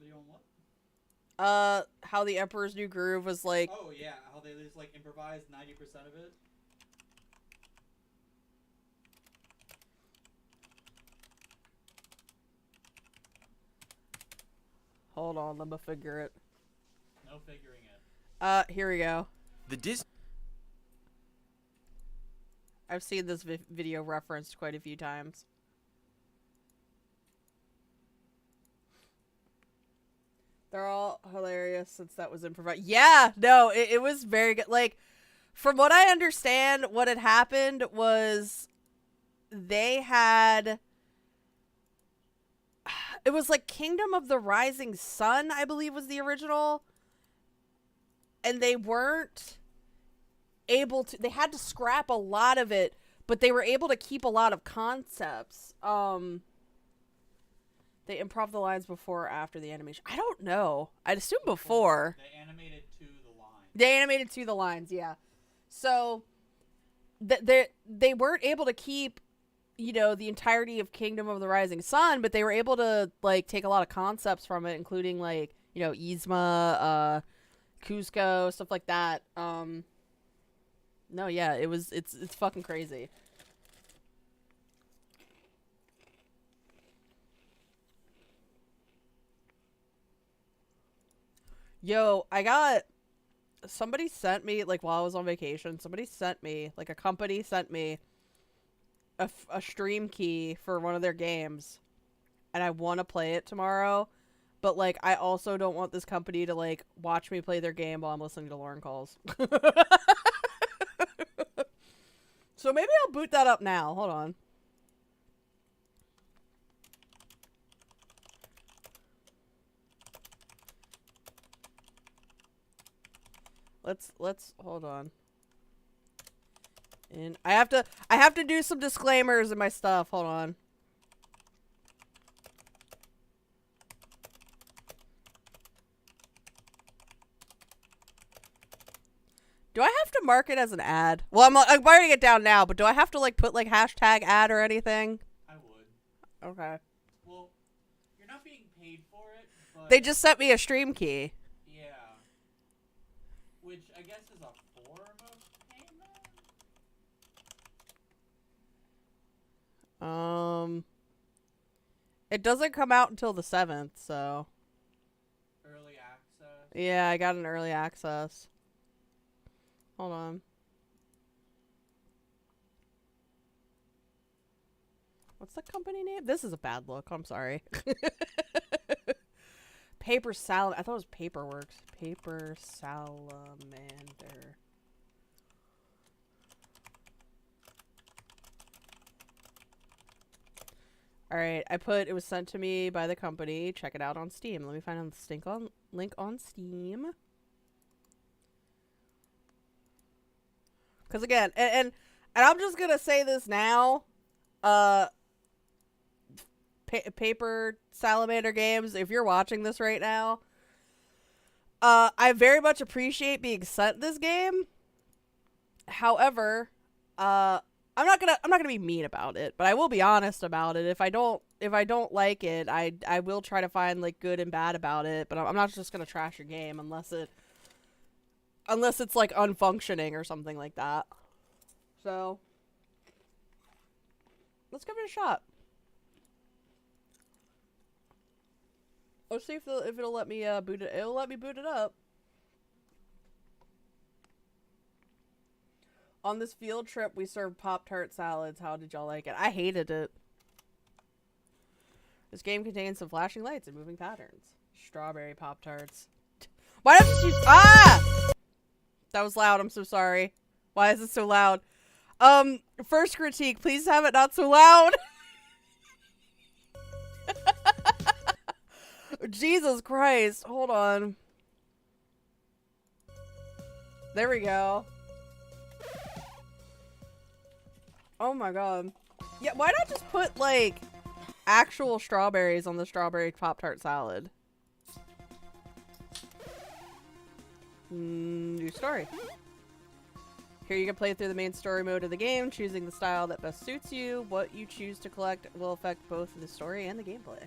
Video on what? How the Emperor's New Groove was like... Oh, yeah, how they just, like, improvised 90% of it. Hold on, let me figure it. No figuring it. Here we go. The Disney. I've seen this video referenced quite a few times. They're all hilarious since that was improvised. Yeah, no, it was very good. Like, from what I understand, what had happened was they had... It was like Kingdom of the Rising Sun, I believe was the original. And they weren't able to... They had to scrap a lot of it, but they were able to keep a lot of concepts. They improv the lines before or after the animation. I don't know. I'd assume before. They animated to the line. They animated to the lines, yeah. So, they weren't able to keep, you know, the entirety of Kingdom of the Rising Sun, but they were able to, like, take a lot of concepts from it, including, like, you know, Yzma, Cusco, stuff like that. No, yeah, it's fucking crazy. Yo, I got... Somebody sent me, like, while I was on vacation, somebody sent me, like, a company sent me a stream key for one of their games. And I want to play it tomorrow. But, like, I also don't want this company to, like, watch me play their game while I'm listening to Lauren calls. So maybe I'll boot that up now. Hold on. Let's hold on. And I have to do some disclaimers in my stuff. Hold on. Do I have to mark it as an ad? Well, I'm writing it down now, but do I have to, like, put, like, hashtag ad or anything? I would. Okay. Well, you're not being paid for it, but They just sent me a stream key. yeah, which I guess is a form of payment. It doesn't come out until the 7th, so. Early access. Yeah, I got an early access. Hold on. What's the company name? This is a bad look. I'm sorry. Paper Sal. I thought it was Paperworks. Paper Salamander. Alright, I put it was sent to me by the company. Check it out on Steam. Let me find the link on Steam. Because again, and I'm just gonna say this now, Paper Salamander Games, if you're watching this right now, I very much appreciate being sent this game. However, I'm not gonna be mean about it, but I will be honest about it. If I don't like it, I will try to find, like, good and bad about it, but I'm not just gonna trash your game unless it's, like, unfunctioning or something like that. So, let's give it a shot. Let's see if it'll let me boot it. It'll let me boot it up. On this field trip, we served Pop-Tart salads. How did y'all like it? I hated it. This game contains some flashing lights and moving patterns. Strawberry Pop-Tarts. Why don't you... Ah! That was loud. I'm so sorry. Why is it so loud? First critique. Please have it not so loud. Jesus Christ. Hold on. There we go. Oh my god. Yeah, why not just put, like, actual strawberries on the strawberry Pop-Tart salad? New story. Here you can play through the main story mode of the game, choosing the style that best suits you. What you choose to collect will affect both the story and the gameplay.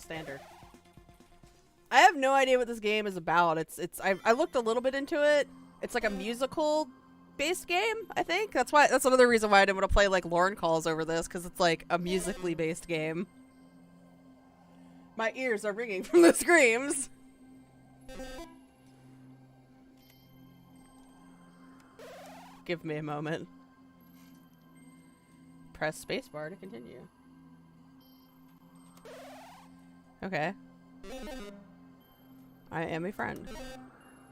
Standard. I have no idea what this game is about. I looked a little bit into it. It's like a musical based game, I think. That's another reason why I didn't want to play, like, Lauren calls over this, because it's like a musically based game. My ears are ringing from the screams. Give me a moment. Press spacebar to continue. Okay. I am a friend.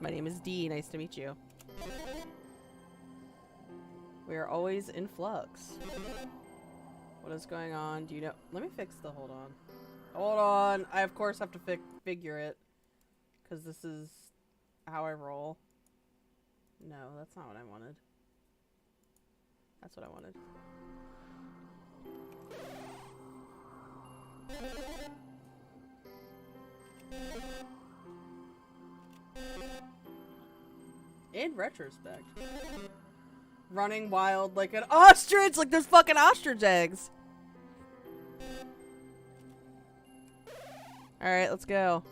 My name is Dee. Nice to meet you. We are always in flux. What is going on? Do you know? Let me fix the... Hold on. Hold on. I, of course, have to figure it. Because this is how I roll. No, that's not what I wanted. That's what I wanted. In retrospect. Running wild like an ostrich! Like there's fucking ostrich eggs! Alright, let's go.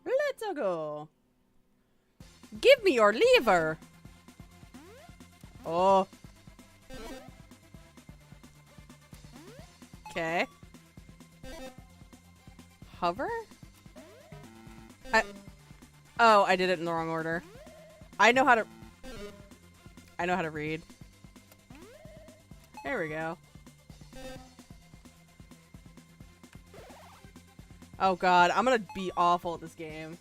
Let's go. Give me your lever! Oh. Okay. hover? Oh, I did it in the wrong order. I know how to read. There we go. Oh god, I'm gonna be awful at this game.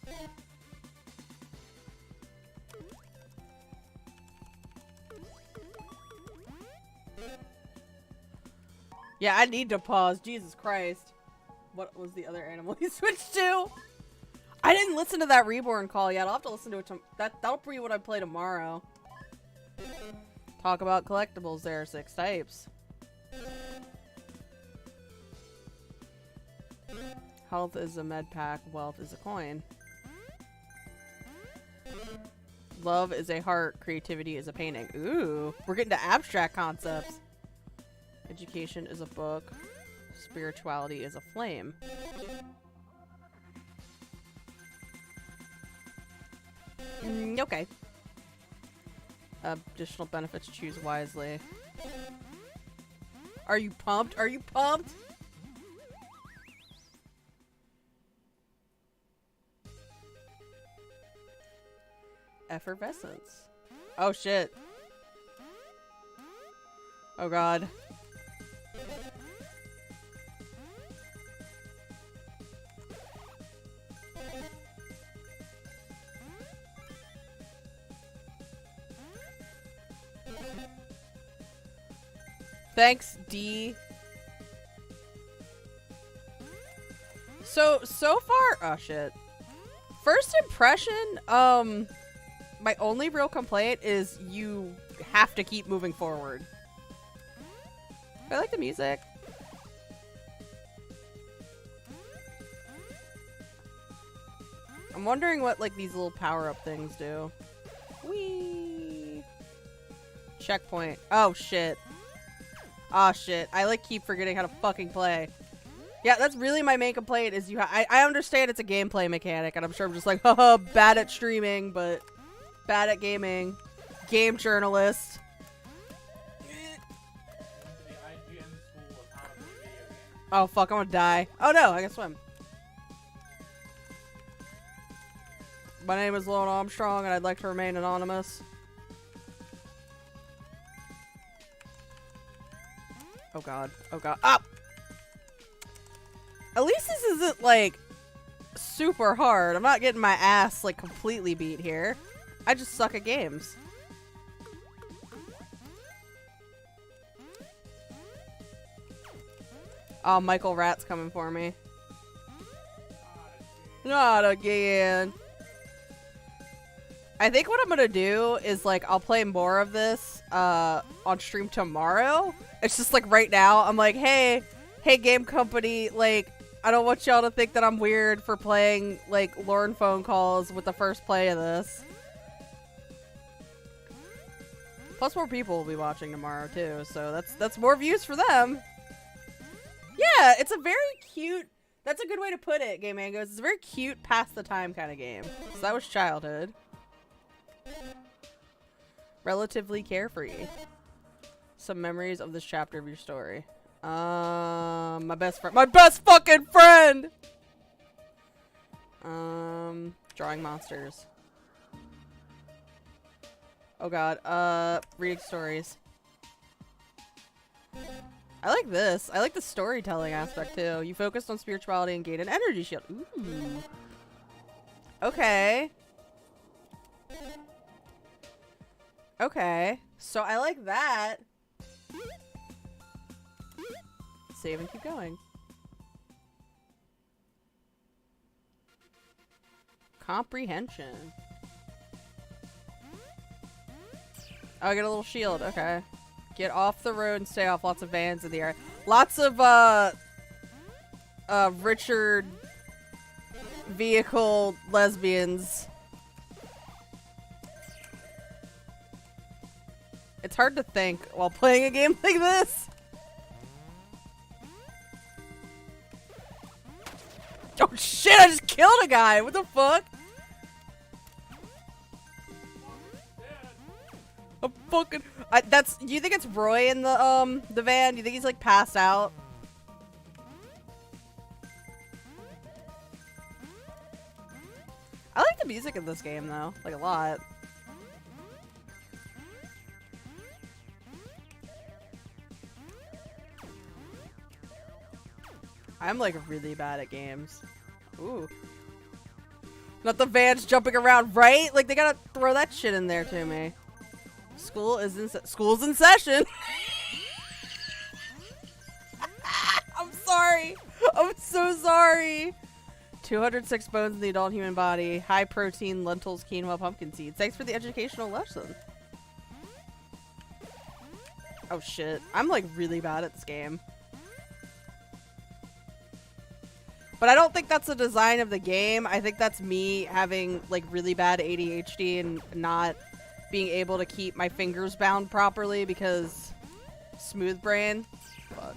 Yeah, I need to pause. Jesus Christ. What was the other animal you switched to? I didn't listen to that Reborn call yet. I'll have to listen to it. That'll be what I play tomorrow. Talk about collectibles. There are 6 types. Health is a med pack. Wealth is a coin. Love is a heart. Creativity is a painting. Ooh, we're getting to abstract concepts. Education is a book. Spirituality is a flame. Okay. Additional benefits, choose wisely. Are you pumped? Are you pumped? Effervescence. Oh shit. Oh god. Thanks, D. So far, oh shit. First impression, my only real complaint is you have to keep moving forward. I like the music. I'm wondering what, like, these little power-up things do. Whee! Checkpoint. Oh, shit. Oh, shit. I, like, keep forgetting how to fucking play. Yeah, that's really my main complaint is I understand it's a gameplay mechanic, and I'm sure I'm just like, haha, bad at streaming, but bad at gaming. Game journalist. Oh, fuck, I'm gonna die. Oh, no, I can swim. My name is Lone Armstrong, and I'd like to remain anonymous. Oh, God. Oh, God. Ah! At least this isn't, like, super hard. I'm not getting my ass, like, completely beat here. I just suck at games. Oh, Michael Rat's coming for me. Not again. I think what I'm gonna do is, like, I'll play more of this, on stream tomorrow. It's just, like, right now, I'm like, hey, game company, like, I don't want y'all to think that I'm weird for playing, like, Lorne phone calls with the first play of this. Plus more people will be watching tomorrow, too, so that's more views for them. Yeah, it's a very cute, that's a good way to put it, Game Mangos. It's a very cute, pass-the-time kind of game. So that was childhood. Relatively carefree. Some memories of this chapter of your story. My best fucking friend! Drawing monsters. Oh god, reading stories. I like this. I like the storytelling aspect too. You focused on spirituality and gained an energy shield. Ooh. Okay. Okay. So I like that. Save and keep going. Comprehension. Oh, I get a little shield. Okay. Get off the road and stay off. Lots of vans in the air. Lots of, Richard vehicle lesbians. It's hard to think while playing a game like this. Oh shit, I just killed a guy! What the fuck? I'm fucking... do you think it's Roy in the van? Do you think he's, like, passed out? I like the music in this game though, like a lot. I'm like really bad at games. Ooh. Not the vans jumping around, right? Like they gotta throw that shit in there to me. School's in session. I'm sorry. I'm so sorry. 206 bones in the adult human body. High protein, lentils, quinoa, pumpkin seeds. Thanks for the educational lesson. Oh shit. I'm like really bad at this game. But I don't think that's the design of the game. I think that's me having like really bad ADHD and not being able to keep my fingers bound properly because smooth brain. Fuck.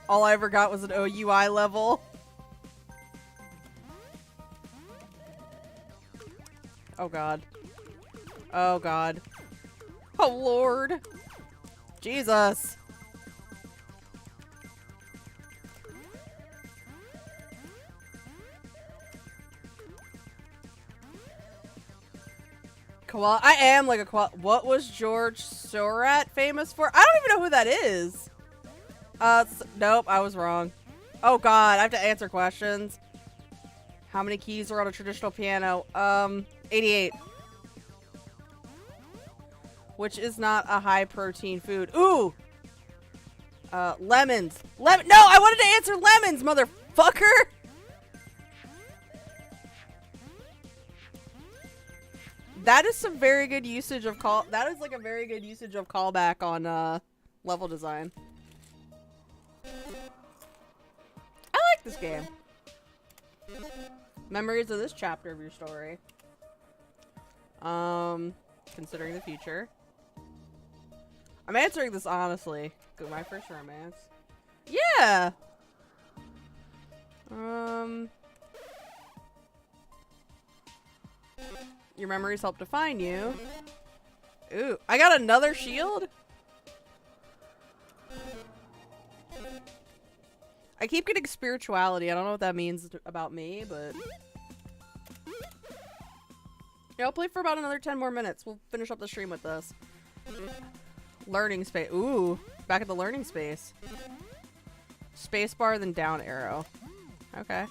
All I ever got was an OUI level. Oh god. Oh god. Oh lord. Jesus. Koala. I am like a koala. What was George Seurat famous for? I don't even know who that is. Nope, I was wrong. Oh god, I have to answer questions. How many keys are on a traditional piano? 88. Which is not a high protein food. Ooh! Lemons. No, I wanted to answer lemons, motherfucker! That is some very good usage of that is like a very good usage of callback on, level design. I like this game. Memories of this chapter of your story. Considering the future. I'm answering this honestly. Go my first romance. Yeah! Your memories help define you. Ooh, I got another shield? I keep getting spirituality. I don't know what that means about me, but... Yeah, I'll play for about another 10 more minutes. We'll finish up the stream with this. Learning space. Ooh, back at the learning space. Spacebar, then down arrow. Okay.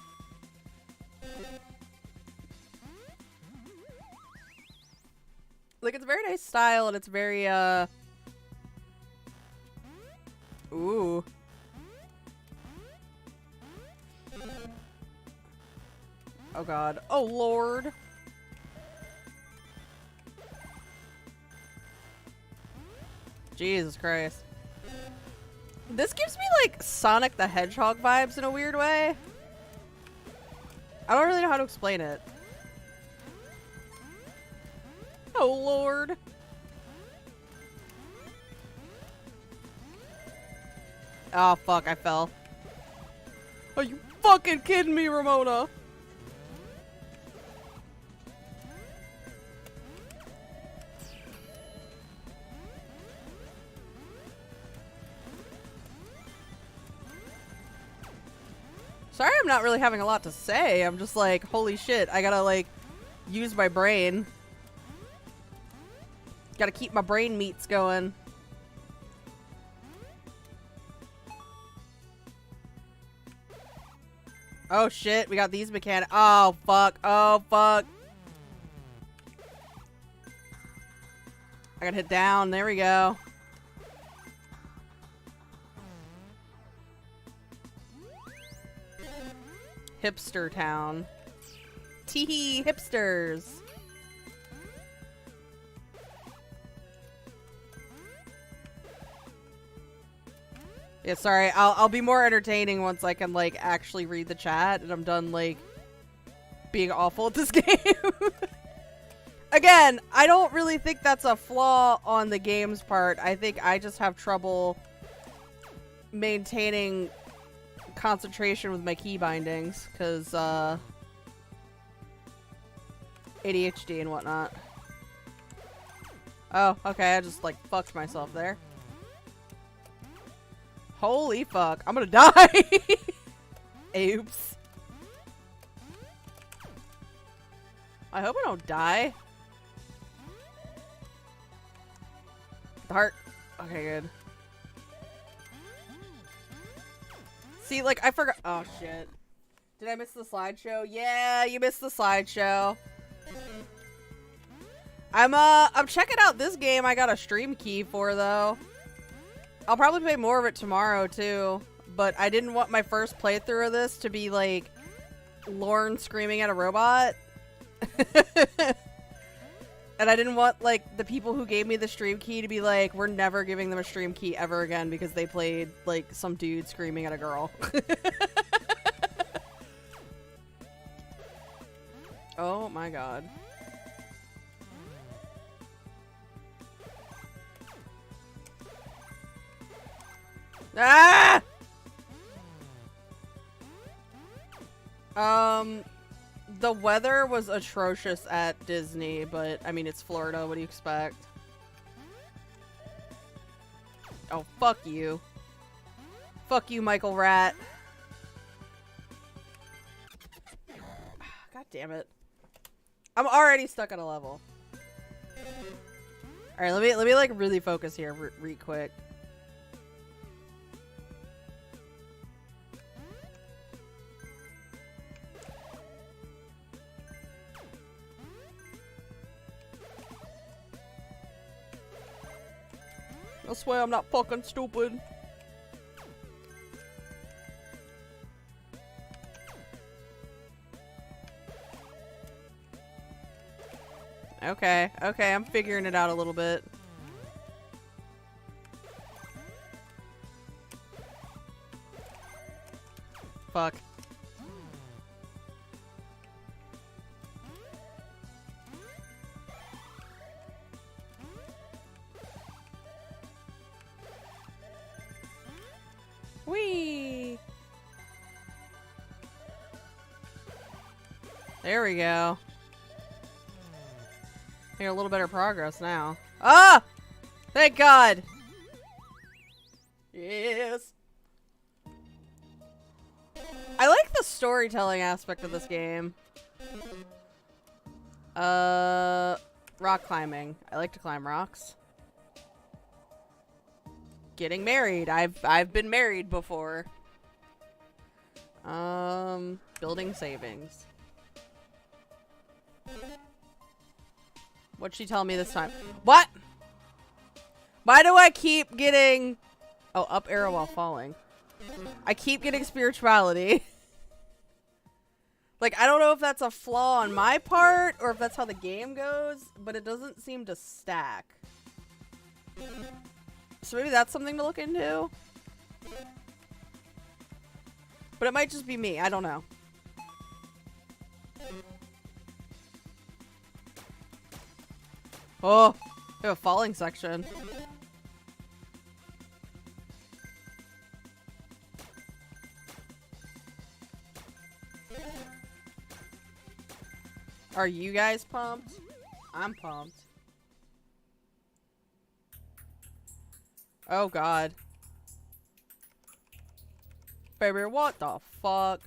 Like, it's a very nice style, and it's very, Ooh. Oh god. Oh lord. Jesus Christ. This gives me like Sonic the Hedgehog vibes in a weird way. I don't really know how to explain it. Oh lord. Oh fuck, I fell. Are you fucking kidding me, Ramona? Sorry, I'm not really having a lot to say. I'm just like, holy shit, I gotta like use my brain. Gotta keep my brain meats going. Oh shit, we got these mechanics. Oh fuck, oh fuck. I gotta hit down, there we go. Hipster town. Teehee, hipsters. Yeah, sorry. I'll be more entertaining once I can like actually read the chat and I'm done like being awful at this game. Again, I don't really think that's a flaw on the game's part. I think I just have trouble maintaining concentration with my key bindings because ADHD and whatnot. Oh, okay, I just, like, fucked myself there. Holy fuck. I'm gonna die! Oops. I hope I don't die. The heart. Okay, good. See, like, I forgot. Oh, shit. Did I miss the slideshow? Yeah, you missed the slideshow. I'm checking out this game I got a stream key for, though. I'll probably play more of it tomorrow, too. But I didn't want my first playthrough of this to be, like, Lorne screaming at a robot. And I didn't want, like, the people who gave me the stream key to be like, we're never giving them a stream key ever again because they played, like, some dude screaming at a girl. Oh my god. Ah! The weather was atrocious at Disney, but I mean, it's Florida. What do you expect? Oh, fuck you. Fuck you, Michael Rat. God damn it. I'm already stuck at a level. Alright, let me like really focus here real quick. I swear I'm not fucking stupid. Okay, okay, I'm figuring it out a little bit. Fuck. Whee! There we go. Making a little better progress now. Ah! Thank God! Yes! I like the storytelling aspect of this game. Rock climbing. I like to climb rocks. Getting married. I've been married before. Building savings. What'd she tell me this time? What? Why do I keep getting... Oh, up arrow while falling. I keep getting spirituality. Like, I don't know if that's a flaw on my part or if that's how the game goes, but it doesn't seem to stack. So maybe that's something to look into? But it might just be me. I don't know. Oh, they have a falling section. Are you guys pumped? I'm pumped. Oh god. Baby, what the fuck?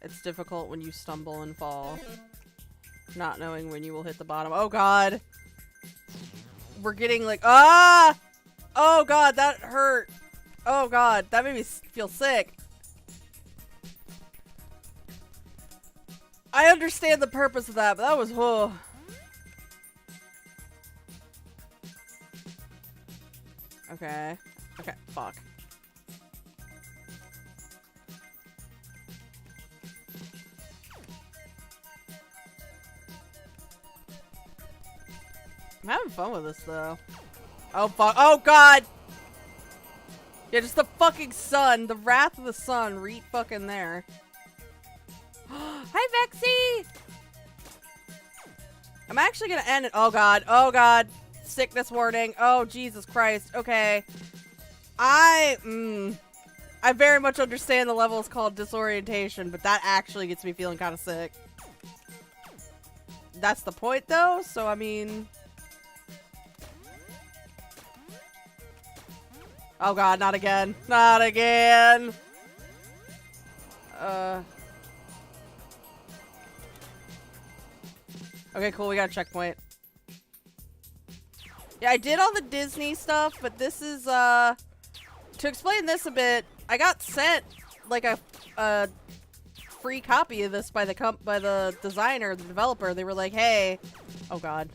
It's difficult when you stumble and fall. Not knowing when you will hit the bottom. Oh god. We're getting like, ah! Oh god, that hurt. Oh god, that made me feel sick. I understand the purpose of that, but that was, whoa. Okay. Okay, fuck. I'm having fun with this, though. Oh, fuck. Oh, God! Yeah, just the fucking sun. The wrath of the sun. Right fucking there. Hi, Vexy! I'm actually gonna end it. Oh, God. Oh, God. Sickness warning. Oh, Jesus Christ. Okay. I very much understand the level is called disorientation, but that actually gets me feeling kind of sick. that's the point though, so I mean... Oh god, not again. Not again! Okay, cool, we got a checkpoint. Yeah, I did all the Disney stuff, but this is, to explain this a bit, I got sent, like, a free copy of this by the designer, the developer. They were like, hey... Oh god.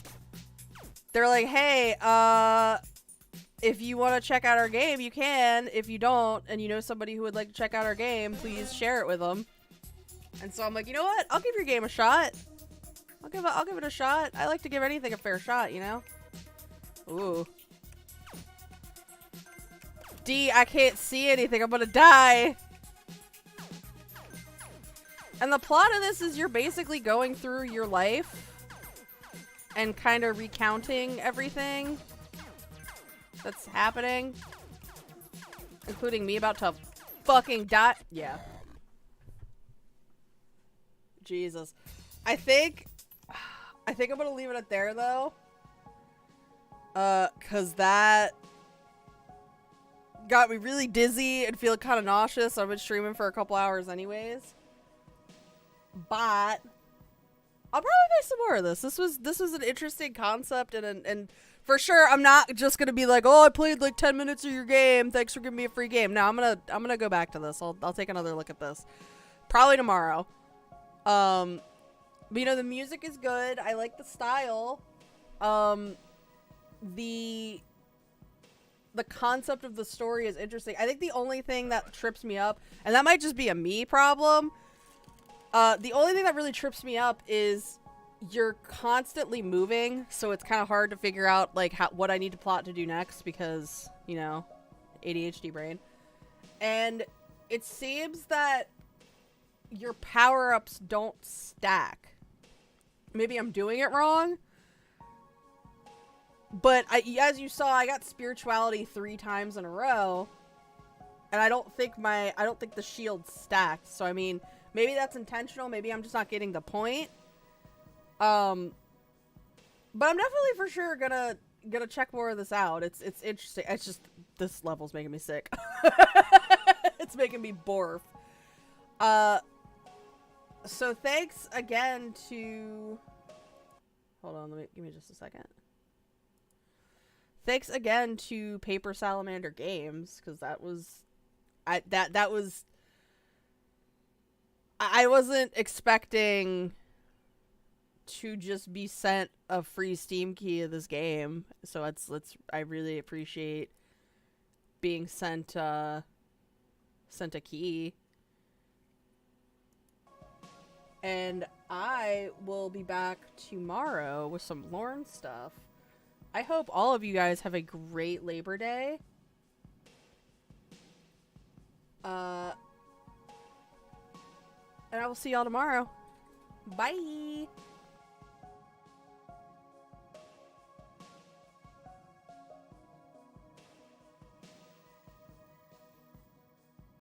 They were like, hey, if you want to check out our game, you can. If you don't, and you know somebody who would like to check out our game, please share it with them. And so I'm like, you know what? I'll give your game a shot. I'll give it a shot. I like to give anything a fair shot, you know? Ooh. D, I can't see anything. I'm gonna die. And the plot of this is you're basically going through your life and kind of recounting everything that's happening, including me about to fucking die. Yeah. Jesus. I think I'm gonna leave it at there though. Cause that got me really dizzy and feeling kind of nauseous. I've been streaming for a couple hours anyways. But I'll probably make some more of this. This was an interesting concept, and for sure I'm not just gonna be like, oh, I played like 10 minutes of your game, thanks for giving me a free game. No, I'm gonna go back to this. I'll take another look at this. Probably tomorrow. But you know, the music is good. I like the style. The concept of the story is interesting. I think the only thing that trips me up, and that might just be a me problem, the only thing that really trips me up is you're constantly moving, so it's kind of hard to figure out like what I need to plot to do next because, you know, ADHD brain. And it seems that your power-ups don't stack. Maybe I'm doing it wrong. But as you saw, I got spirituality 3 times in a row. And I don't think the shield stacked. So I mean, maybe that's intentional, maybe I'm just not getting the point. But I'm definitely for sure gonna check more of this out. It's interesting. It's just this level's making me sick. It's making me borf. So thanks again to... Hold on, give me just a second. Thanks again to Paper Salamander Games, because that was... I wasn't expecting to just be sent a free Steam key of this game, so I really appreciate being sent a key. And I will be back tomorrow with some Lorne stuff. I hope all of you guys have a great Labor Day. And I will see y'all tomorrow. Bye!